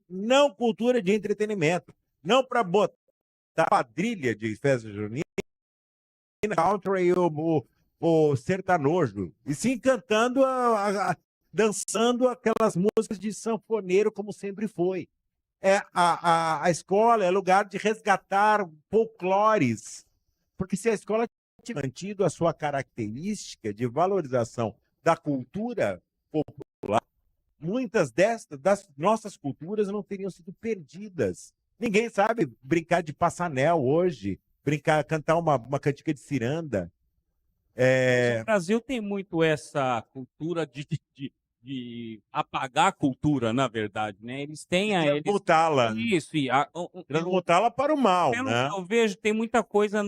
não cultura de entretenimento. Não para botar quadrilha de festa junina, country o sertanojo, e sim cantando, dançando aquelas músicas de sanfoneiro, como sempre foi. A escola é lugar de resgatar folclores, porque se a escola tivesse mantido a sua característica de valorização da cultura popular, muitas das nossas culturas não teriam sido perdidas. Ninguém sabe brincar de passanel hoje, cantar uma cantiga de ciranda. O Brasil tem muito essa cultura de apagar a cultura, na verdade, né? Eles têm transmutá-la. Isso, transmutá-la para o mal, pelo né? que eu vejo, tem muita coisa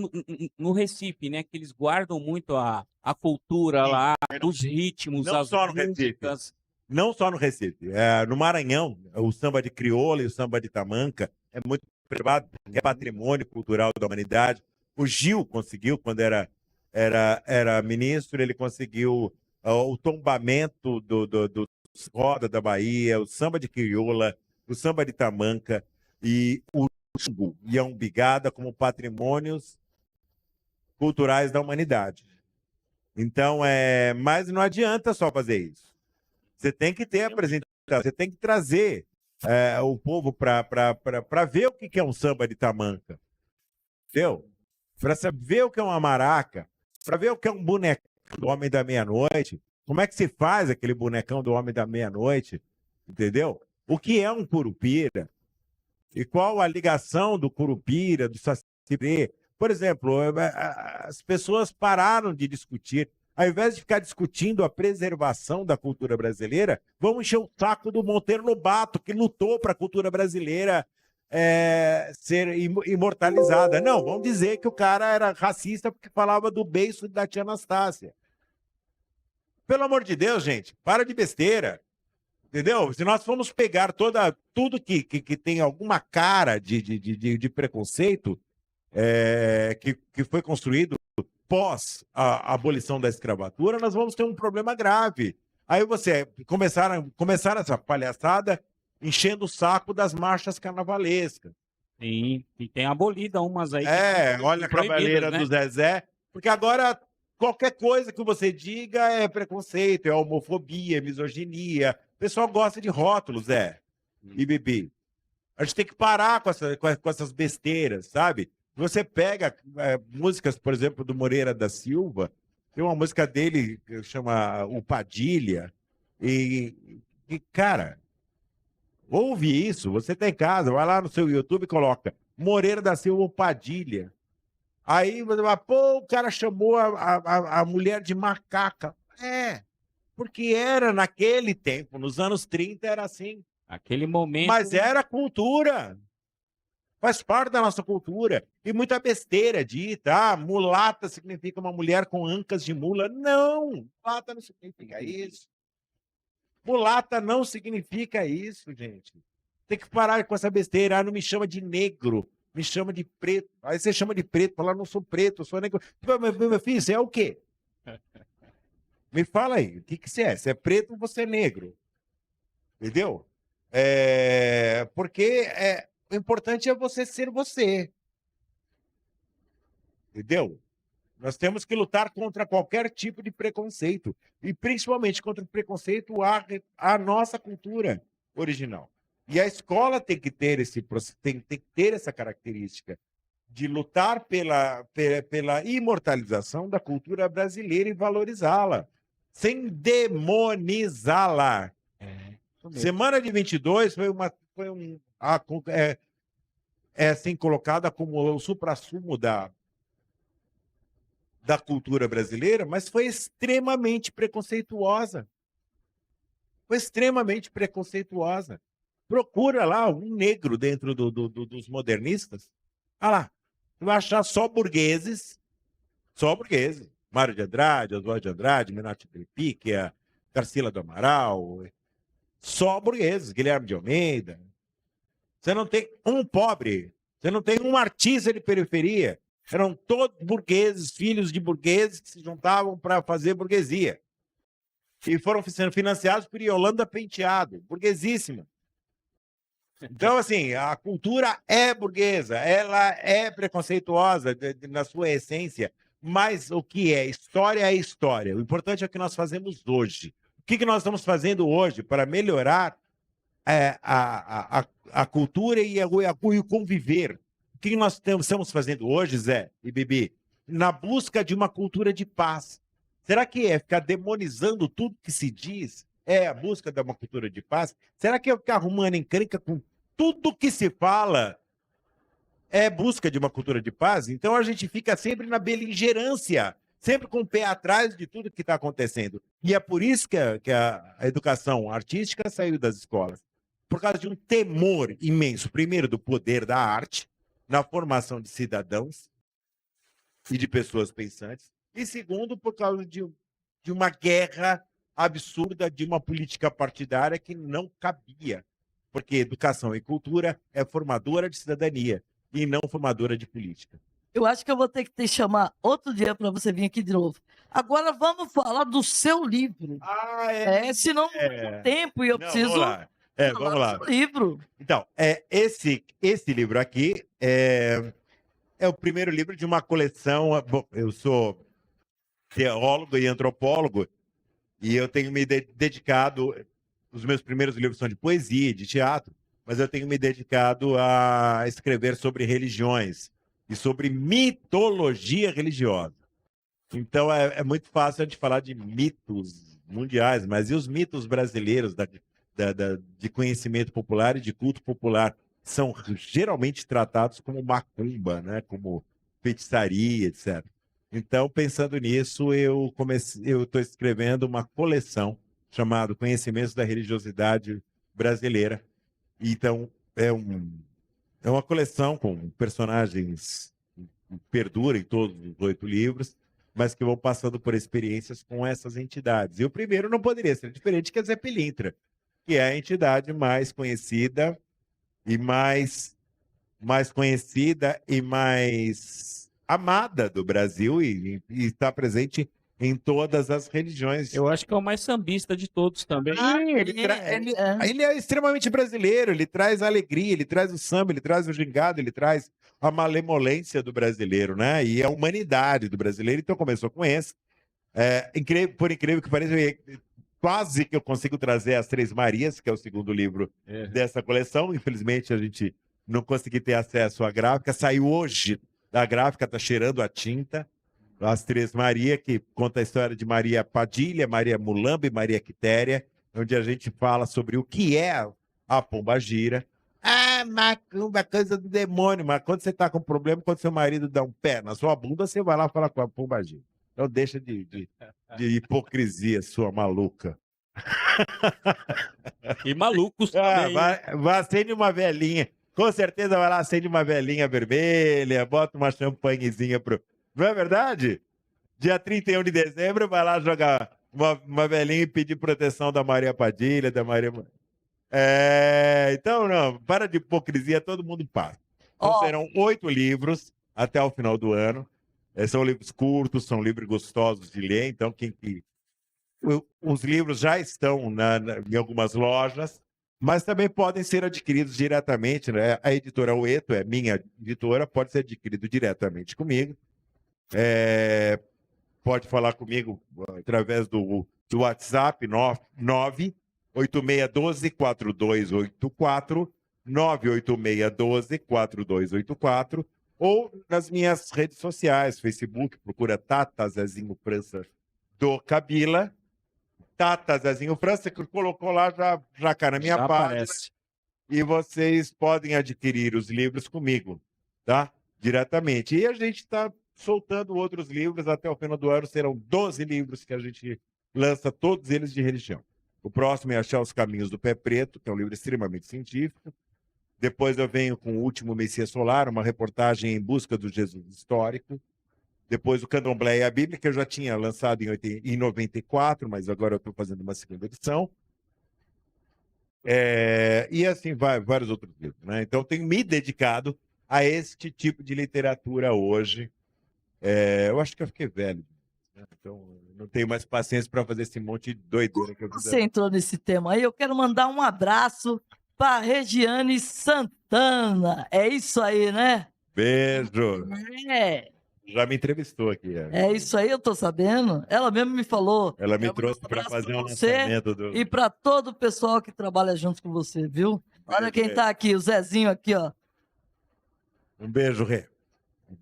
no Recife, né? Que eles guardam muito a cultura lá, os ritmos, não as só no músicas. Recife. Não só no Recife. No Maranhão, o samba de crioula e o samba de tamanca é muito preservado, é patrimônio cultural da humanidade. O Gil conseguiu, quando era ministro, ele conseguiu o tombamento do Roda da Bahia, o samba de crioula, o samba de tamanca e o Xingu e a umbigada como patrimônios culturais da humanidade. Então, mas não adianta só fazer isso. Você tem que ter apresentação, você tem que trazer o povo para ver o que é um samba de tamanca. Entendeu? Para ver o que é uma maraca, para ver o que é um bonecão do Homem da Meia-Noite, como é que se faz aquele bonecão do Homem da Meia-Noite, entendeu? O que é um curupira? E qual a ligação do curupira, do saci? Por exemplo, as pessoas pararam de discutir. Ao invés de ficar discutindo a preservação da cultura brasileira, vamos encher o saco do Monteiro Lobato, que lutou para a cultura brasileira ser imortalizada. Não, vamos dizer que o cara era racista porque falava do beiço da tia Anastácia. Pelo amor de Deus, gente, para de besteira. Entendeu? Se nós formos pegar tudo que tem alguma cara de preconceito que foi construído pós a abolição da escravatura, nós vamos ter um problema grave. Aí começaram essa palhaçada enchendo o saco das marchas carnavalescas. Sim, e tem abolida umas aí. Olha a Cavaleira do Zezé, porque agora qualquer coisa que você diga é preconceito, é homofobia, é misoginia. O pessoal gosta de rótulos, e Bibi. A gente tem que parar com essas besteiras, sabe? Você pega músicas, por exemplo, do Moreira da Silva, tem uma música dele que chama O Padilha, e cara, ouve isso, você tá em casa, vai lá no seu YouTube e coloca Moreira da Silva O Padilha. Aí você vai, pô, o cara chamou a mulher de macaca. Porque era naquele tempo, nos anos 30 era assim. Aquele momento. Mas era cultura. Faz parte da nossa cultura. E muita besteira dita. Mulata significa uma mulher com ancas de mula. Não! Mulata não significa isso. Mulata não significa isso, gente. Tem que parar com essa besteira. Não me chama de negro, me chama de preto. Aí você chama de preto, fala, não sou preto, eu sou negro. Meu filho, você é o quê? Me fala aí, o que você é? Você é preto ou você é negro? Entendeu? Porque o importante é você ser você. Entendeu? Nós temos que lutar contra qualquer tipo de preconceito. E principalmente contra o preconceito à nossa cultura original. E a escola tem que ter tem que ter essa característica de lutar pela imortalização da cultura brasileira e valorizá-la, sem demonizá-la. Semana de 22 é assim colocada como o suprassumo da cultura brasileira, mas foi extremamente preconceituosa. Foi extremamente preconceituosa. Procura lá um negro dentro dos modernistas. Olha lá, você vai achar só burgueses. Mário de Andrade, Oswald de Andrade, Menotti Tripicchia, Tarsila do Amaral. Só burgueses, Guilherme de Almeida. Você não tem um pobre, você não tem um artista de periferia. Eram todos burgueses, filhos de burgueses que se juntavam para fazer burguesia. E foram sendo financiados por Yolanda Penteado, burguesíssima. Então, assim, a cultura é burguesa, ela é preconceituosa na sua essência, mas o que é? História é história. O importante é o que nós fazemos hoje. O que nós estamos fazendo hoje para melhorar a cultura e o conviver? O que nós estamos fazendo hoje, Zé e Bibi? Na busca de uma cultura de paz. Será que é ficar demonizando tudo que se diz? É a busca de uma cultura de paz? Será que é ficar arrumando encrenca com tudo que se fala? É busca de uma cultura de paz? Então a gente fica sempre na beligerância, sempre com o pé atrás de tudo que está acontecendo. E é por isso que a educação artística saiu das escolas. Por causa de um temor imenso, primeiro, do poder da arte, na formação de cidadãos e de pessoas pensantes, e segundo, por causa de uma guerra absurda de uma política partidária que não cabia, porque educação e cultura é formadora de cidadania e não formadora de política. Eu acho que eu vou ter que te chamar outro dia para você vir aqui de novo. Agora vamos falar do seu livro. Senão não tem tempo e eu preciso falar vamos lá. do seu livro. Então, esse livro aqui é o primeiro livro de uma coleção. Bom, eu sou teólogo e antropólogo e eu tenho me dedicado. Os meus primeiros livros são de poesia, de teatro, mas eu tenho me dedicado a escrever sobre religiões e sobre mitologia religiosa. Então é muito fácil a gente falar de mitos mundiais, mas e os mitos brasileiros de conhecimento popular e de culto popular são geralmente tratados como macumba, né? Como feitiçaria, etc. Então, pensando nisso, eu estou escrevendo uma coleção chamada Conhecimentos da Religiosidade Brasileira. Então, é uma coleção com personagens que perduram em todos os 8 livros, mas que vão passando por experiências com essas entidades. E o primeiro não poderia ser diferente que a Zé Pilintra, que é a entidade mais conhecida e mais conhecida e mais amada do Brasil e está presente em todas as religiões. Eu acho que é o mais sambista de todos também. Ele é extremamente brasileiro, ele traz a alegria, ele traz o samba, ele traz o gingado, ele traz a malemolência do brasileiro, né? E a humanidade do brasileiro. Então começou com esse. Por incrível que pareça, quase que eu consigo trazer as Três Marias, que é o segundo livro dessa coleção. Infelizmente, a gente não conseguiu ter acesso à gráfica. Saiu hoje da gráfica, está cheirando a tinta. As Três Marias, que conta a história de Maria Padilha, Maria Mulamba e Maria Quitéria, onde a gente fala sobre o que é a pombagira. Macumba, coisa do demônio. Mas quando você está com problema, quando seu marido dá um pé na sua bunda, você vai lá falar com a pombagira. Então deixa de hipocrisia, sua maluca. E malucos também. Vai acende uma velhinha. Com certeza vai lá, acende uma velhinha vermelha, bota uma champanhezinha pro... Não é verdade? Dia 31 de dezembro, vai lá jogar uma velhinha e pedir proteção da Maria Padilha, da Maria... Então, não, para de hipocrisia, todo mundo passa. Então, serão 8 livros até o final do ano. São livros curtos, são livros gostosos de ler, então os livros já estão em algumas lojas, mas também podem ser adquiridos diretamente, né? A editora Ueto é minha editora, pode ser adquirido diretamente comigo. Pode falar comigo através do WhatsApp 98612-4284, 98612-4284, ou nas minhas redes sociais, Facebook, procura Tata Zezinho França do Kabila. Tata Zezinho França, que colocou lá, já cai na minha página. Aparece. E vocês podem adquirir os livros comigo, tá? Diretamente. E a gente está soltando outros livros até o final do ano. Serão 12 livros que a gente lança, todos eles de religião. O próximo é Achar os Caminhos do Pé Preto, que é um livro extremamente científico. Depois eu venho com O Último Messias Solar, uma reportagem em busca do Jesus histórico. Depois o Candomblé e a Bíblia, que eu já tinha lançado em 94, mas agora eu estou fazendo uma segunda edição. E assim vários outros livros, né? Então eu tenho me dedicado a este tipo de literatura hoje. Eu acho que eu fiquei velho, né? Então não tenho mais paciência para fazer esse monte de doideira que eu fiz. Você entrou nesse tema aí, eu quero mandar um abraço para Regiane Santana. É isso aí, né? Beijo. Já me entrevistou aqui. É isso aí, eu tô sabendo. Ela mesmo me falou. Ela me trouxe para fazer um lançamento do... E para todo o pessoal que trabalha junto com você, viu? Olha quem tá aqui, o Zezinho aqui, ó. Um beijo, Rê.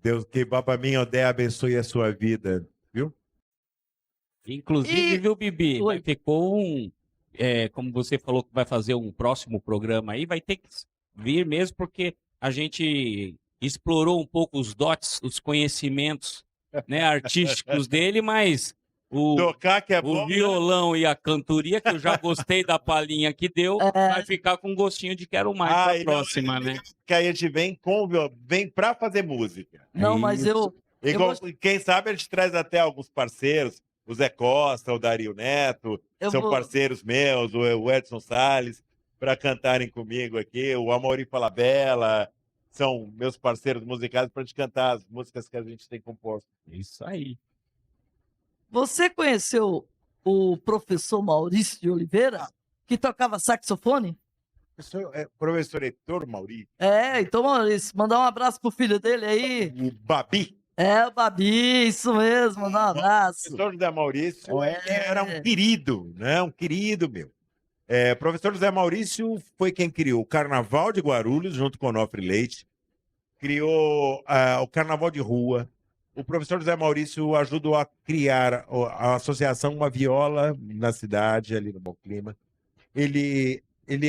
Deus que Baba minha Odé abençoe a sua vida, viu? Inclusive, viu, Bibi? Ficou como você falou que vai fazer um próximo programa aí, vai ter que vir mesmo, porque a gente explorou um pouco os dotes, os conhecimentos, né, artísticos dele, mas o violão e a cantoria, que eu já gostei da palhinha que deu, vai ficar com gostinho de quero mais pra próxima, né? Que aí a gente vem pra fazer música. Não, mas quem sabe a gente traz até alguns parceiros, o Zé Costa, o Dario Neto, parceiros meus, o Edson Salles, para cantarem comigo aqui, o Amaury Falabella, são meus parceiros musicais para a gente cantar as músicas que a gente tem composto. Isso aí. Você conheceu o professor Maurício de Oliveira, que tocava saxofone? Professor Heitor Maurício. Então, Maurício, mandar um abraço pro filho dele aí. O Babi. O Babi, isso mesmo, mandar um abraço. O professor José Maurício era um querido, né? Um querido meu. O professor José Maurício foi quem criou o Carnaval de Guarulhos, junto com o Onofre Leite. Criou o Carnaval de Rua. O professor José Maurício ajudou a criar a Associação Uma Viola na cidade, ali no Bom Clima. Ele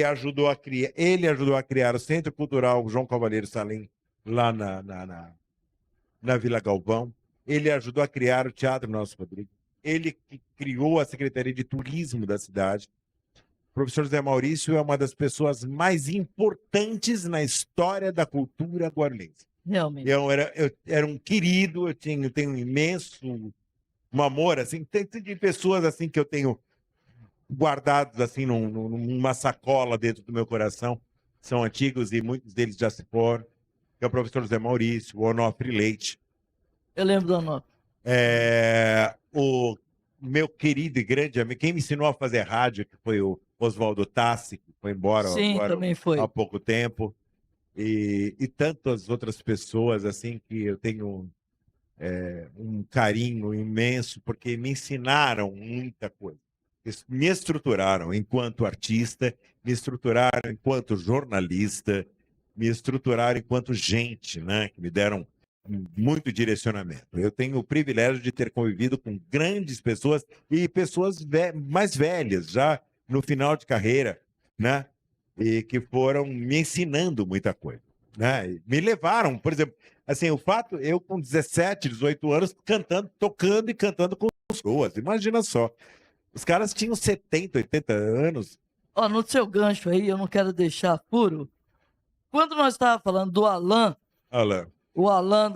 ajudou a criar o Centro Cultural João Cavalheiro Salim, lá na Vila Galvão. Ele ajudou a criar o Teatro Nosso Rodrigo. Ele que criou a Secretaria de Turismo da cidade. O professor José Maurício é uma das pessoas mais importantes na história da cultura guarulhense. Realmente. Eu era um querido, eu tenho um imenso amor, assim, tem de pessoas assim que eu tenho guardados assim numa sacola dentro do meu coração. São antigos e muitos deles já se foram. Que é o professor José Maurício, o Onofre Leite, Eu lembro do Onofre. O meu querido e grande amigo, quem me ensinou a fazer rádio, que foi o Oswaldo Tassi, que foi embora Sim, agora também foi. há pouco tempo, e tantas outras pessoas assim que eu tenho um carinho imenso, porque me ensinaram muita coisa. Me estruturaram enquanto artista, me estruturaram enquanto jornalista, me estruturaram enquanto gente, né? Que me deram muito direcionamento. Eu tenho o privilégio de ter convivido com grandes pessoas e pessoas mais velhas, já no final de carreira, né? E que foram me ensinando muita coisa, né? E me levaram, por exemplo, assim, o fato, eu com 17, 18 anos, cantando, tocando e cantando com pessoas, imagina só. Os caras tinham 70, 80 anos. Ó, no seu gancho aí, eu não quero deixar puro. Quando nós estávamos falando do Alain, Olha, o Alain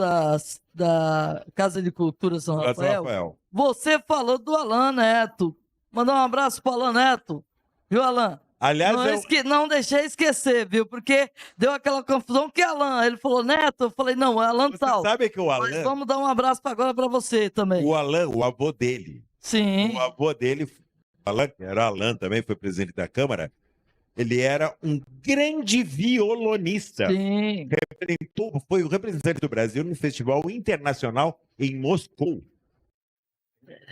da Casa de Cultura São Rafael, você falou do Alain Neto. Mandar um abraço pro Alain Neto. Viu, Alain? aliás, Não deixei esquecer, viu? Porque deu aquela confusão que é Alain. Ele falou Neto, eu falei, não, é Alain você tal. sabe que o Mas Alain, vamos dar um abraço agora para você também. o Alain, o avô dele, Sim. o avô dele, Alain, que era Alain também, foi presidente da Câmara, ele era um grande violonista. Sim. Foi o representante do Brasil no Festival Internacional em Moscou.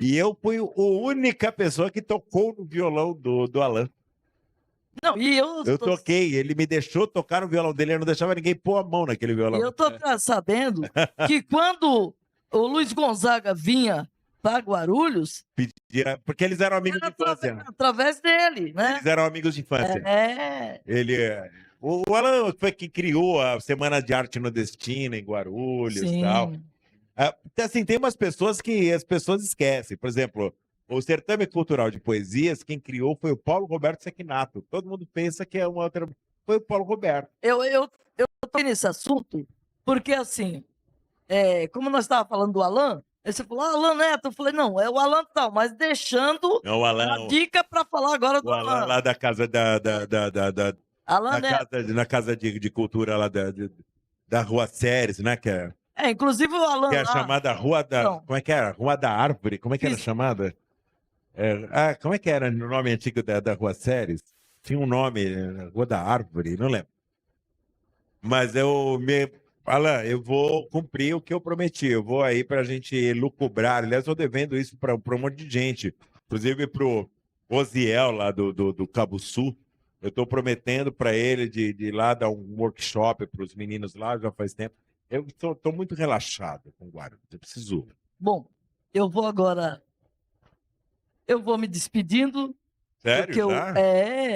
E eu fui a única pessoa que tocou no violão do Alain. Não, e Eu toquei, ele me deixou tocar no violão dele, eu não deixava ninguém pôr a mão naquele violão. eu tô sabendo que quando o Luiz Gonzaga vinha para Guarulhos, Porque eles eram amigos de era infância. através dele, né? Eles eram amigos de infância. É, O Alan foi que criou a Semana de Arte Nordestina em Guarulhos e tal. sim. Assim, tem umas pessoas que as pessoas esquecem. Por exemplo, o Certame Cultural de Poesias, quem criou foi o Paulo Roberto Sequinato. Todo mundo pensa que é uma outra... Foi o Paulo Roberto. Eu tô nesse assunto porque, assim, como nós estávamos falando do Alain, aí você falou, Alain Neto. Eu falei, não, é o Alain tal, mas deixando Não, o Alan, a dica para falar agora do o Alan Alain. lá da casa Alain Neto. na casa de cultura lá da Rua Séries, né? Que Inclusive o Alain é a lá. chamada Rua da... Não. Como é que era? Rua da Árvore? Como é que era Isso. chamada? Como é que era o nome antigo da Rua Séries? Tinha um nome, Rua da Árvore, não lembro. Mas Alan, eu vou cumprir o que eu prometi. Eu vou aí para a gente lucubrar. Aliás, estou devendo isso para um monte de gente. Inclusive para o Osiel, lá do Cabo Sul. Eu estou prometendo para ele de ir lá dar um workshop para os meninos lá, já faz tempo. Eu estou muito relaxado com o Guarulhos. Eu preciso. Bom, eu vou agora. Eu vou me despedindo. Sério? Porque Já?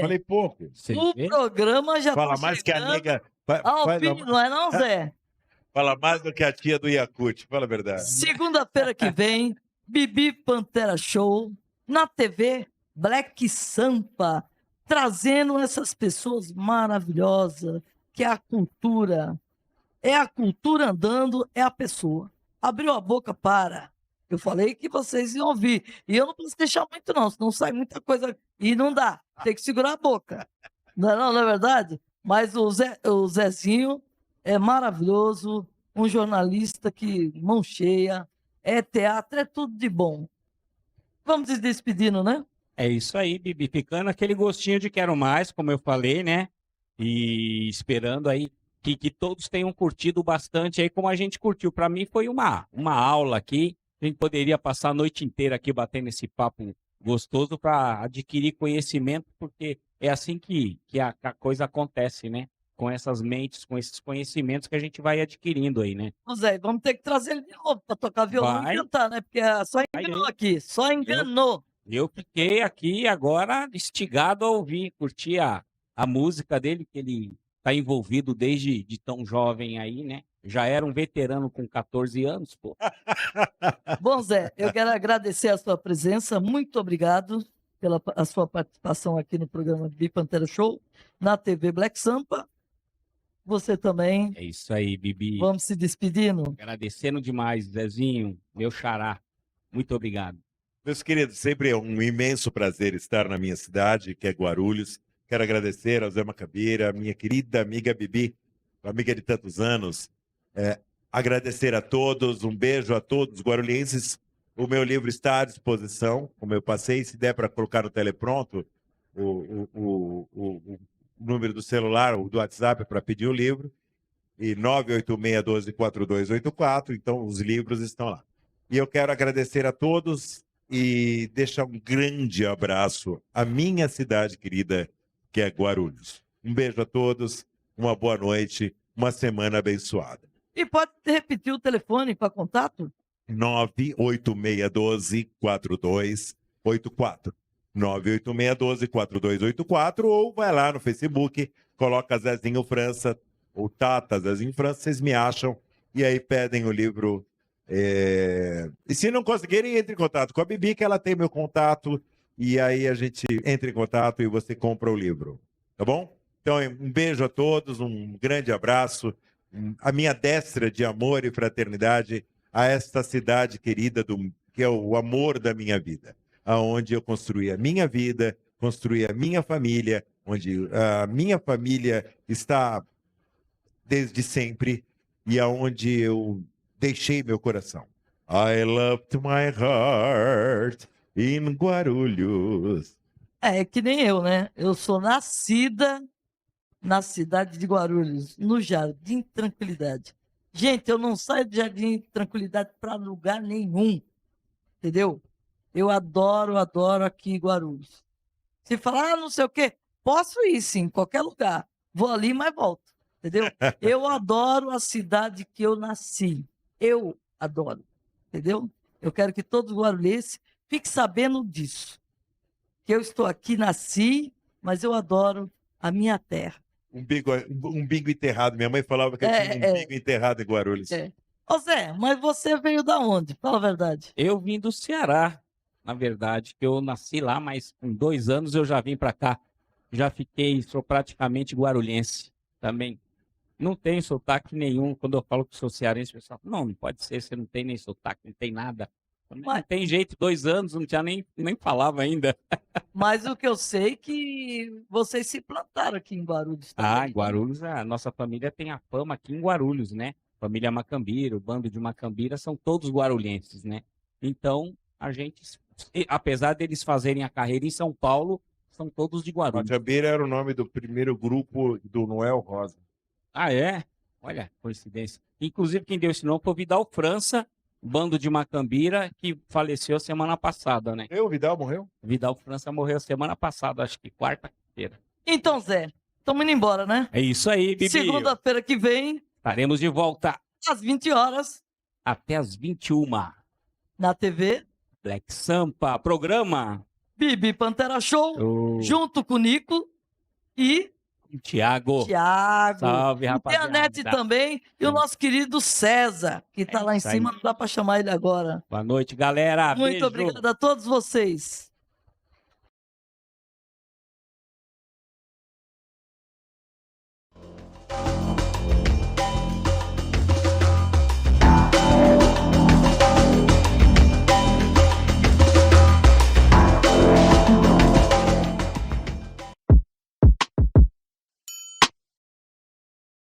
Falei pouco. O programa já Fala tá mais que a chegando nega. ao fim, não é não, Zé? Fala mais do que a tia do Yakut, fala a verdade. Segunda-feira que vem, Bibi Pantera Show, na TV Black Sampa, trazendo essas pessoas maravilhosas, que é a cultura. É a cultura andando, é a pessoa. Abriu a boca para. Eu falei que vocês iam ouvir. E eu não posso deixar muito, não, senão sai muita coisa. E não dá. Tem que segurar a boca. Não é verdade? Mas o Zezinho é maravilhoso, um jornalista que, mão cheia, é teatro, é tudo de bom. Vamos se despedindo, né? É isso aí, Bibi. Ficando aquele gostinho de quero mais, como eu falei, né? E esperando aí que todos tenham curtido bastante aí, como a gente curtiu. Para mim foi uma aula aqui. A gente poderia passar a noite inteira aqui batendo esse papo gostoso para adquirir conhecimento, porque é assim que a coisa acontece, né? Com essas mentes, com esses conhecimentos que a gente vai adquirindo aí, né? Zé, vamos ter que trazer ele de novo para tocar violão Vai. e cantar, né? Porque só enganou aqui, só enganou. Eu fiquei aqui agora instigado a ouvir, curtir a música dele, que ele está envolvido desde de tão jovem aí, né? Já era um veterano com 14 anos, pô. Bom, Zé, eu quero agradecer a sua presença. Muito obrigado pela a sua participação aqui no programa Bibi Pantera Show, na TV Black Sampa. Você também. É isso aí, Bibi. Vamos se despedindo. Agradecendo demais, Zezinho, meu xará. Muito obrigado. Meus queridos, sempre é um imenso prazer estar na minha cidade, que é Guarulhos. Quero agradecer ao Zé Macabira, minha querida amiga Bibi, amiga de tantos anos. agradecer a todos, um beijo a todos guarulhenses. O meu livro está à disposição, como eu passei, se der para colocar no telepronto o número do celular ou do WhatsApp para pedir o livro, e 986124284, então os livros estão lá. E eu quero agradecer a todos e deixar um grande abraço à minha cidade querida, que é Guarulhos. Um beijo a todos, uma boa noite, uma semana abençoada. E pode repetir o telefone para contato? 986124284. 986124284, ou vai lá no Facebook, coloca Zezinho França ou Tata Zezinho França, vocês me acham e aí pedem o livro. E se não conseguirem, entre em contato com a Bibi, que ela tem meu contato, e aí a gente entra em contato e você compra o livro, tá bom? Então, um beijo a todos, um grande abraço, a minha destra de amor e fraternidade a esta cidade querida, que é o amor da minha vida, aonde eu construí a minha vida, construí a minha família, onde a minha família está desde sempre e aonde eu deixei meu coração. I loved my heart in Guarulhos. É que nem eu, né? Eu sou nascida na cidade de Guarulhos, no Jardim Tranquilidade. Gente, eu não saio do Jardim Tranquilidade para lugar nenhum, entendeu? Eu adoro aqui Guarulhos. Se falar, não sei o quê, posso ir sim, em qualquer lugar. Vou ali, mas volto, entendeu? Eu adoro a cidade que eu nasci. Eu adoro, entendeu? Eu quero que todos os guarulhenses fiquem sabendo disso. Que eu estou aqui, nasci, mas eu adoro a minha terra. Umbigo enterrado. Minha mãe falava que eu tinha um umbigo enterrado em Guarulhos. Ô Zé, mas você veio da onde? Fala a verdade. Eu vim do Ceará, na verdade, que eu nasci lá, mas com 2 anos eu já vim para cá. Sou praticamente guarulhense também. Não tem sotaque nenhum. Quando eu falo que sou cearense, o pessoal fala, não pode ser, você não tem nem sotaque, não tem nada. Não tem jeito, 2 anos, não tinha nem falava ainda. Mas o que eu sei é que vocês se plantaram aqui em Guarulhos também. Em Guarulhos, a nossa família tem a fama aqui em Guarulhos, né? Família Macambira, o bando de Macambira, são todos guarulhenses, né? Então, a gente, apesar deles fazerem a carreira em São Paulo, são todos de Guarulhos. Macambira era o nome do primeiro grupo do Noel Rosa. Ah, é? Olha, coincidência. Inclusive, quem deu esse nome foi o Vidal França, bando de Macambira, que faleceu semana passada, né? O Vidal morreu? Vidal França morreu semana passada, acho que quarta-feira. Então, Zé, estamos indo embora, né? É isso aí, Bibi. Segunda-feira que vem, estaremos de volta às 20 horas, até às 21. na TV Black Sampa, programa Bibi Pantera Show, junto com o Nico e Tiago. Salve, rapaziada. Internet também. E o nosso querido César, que está lá em cima. Não dá para chamar ele agora. Boa noite, galera. Muito Beijo. obrigado a todos vocês.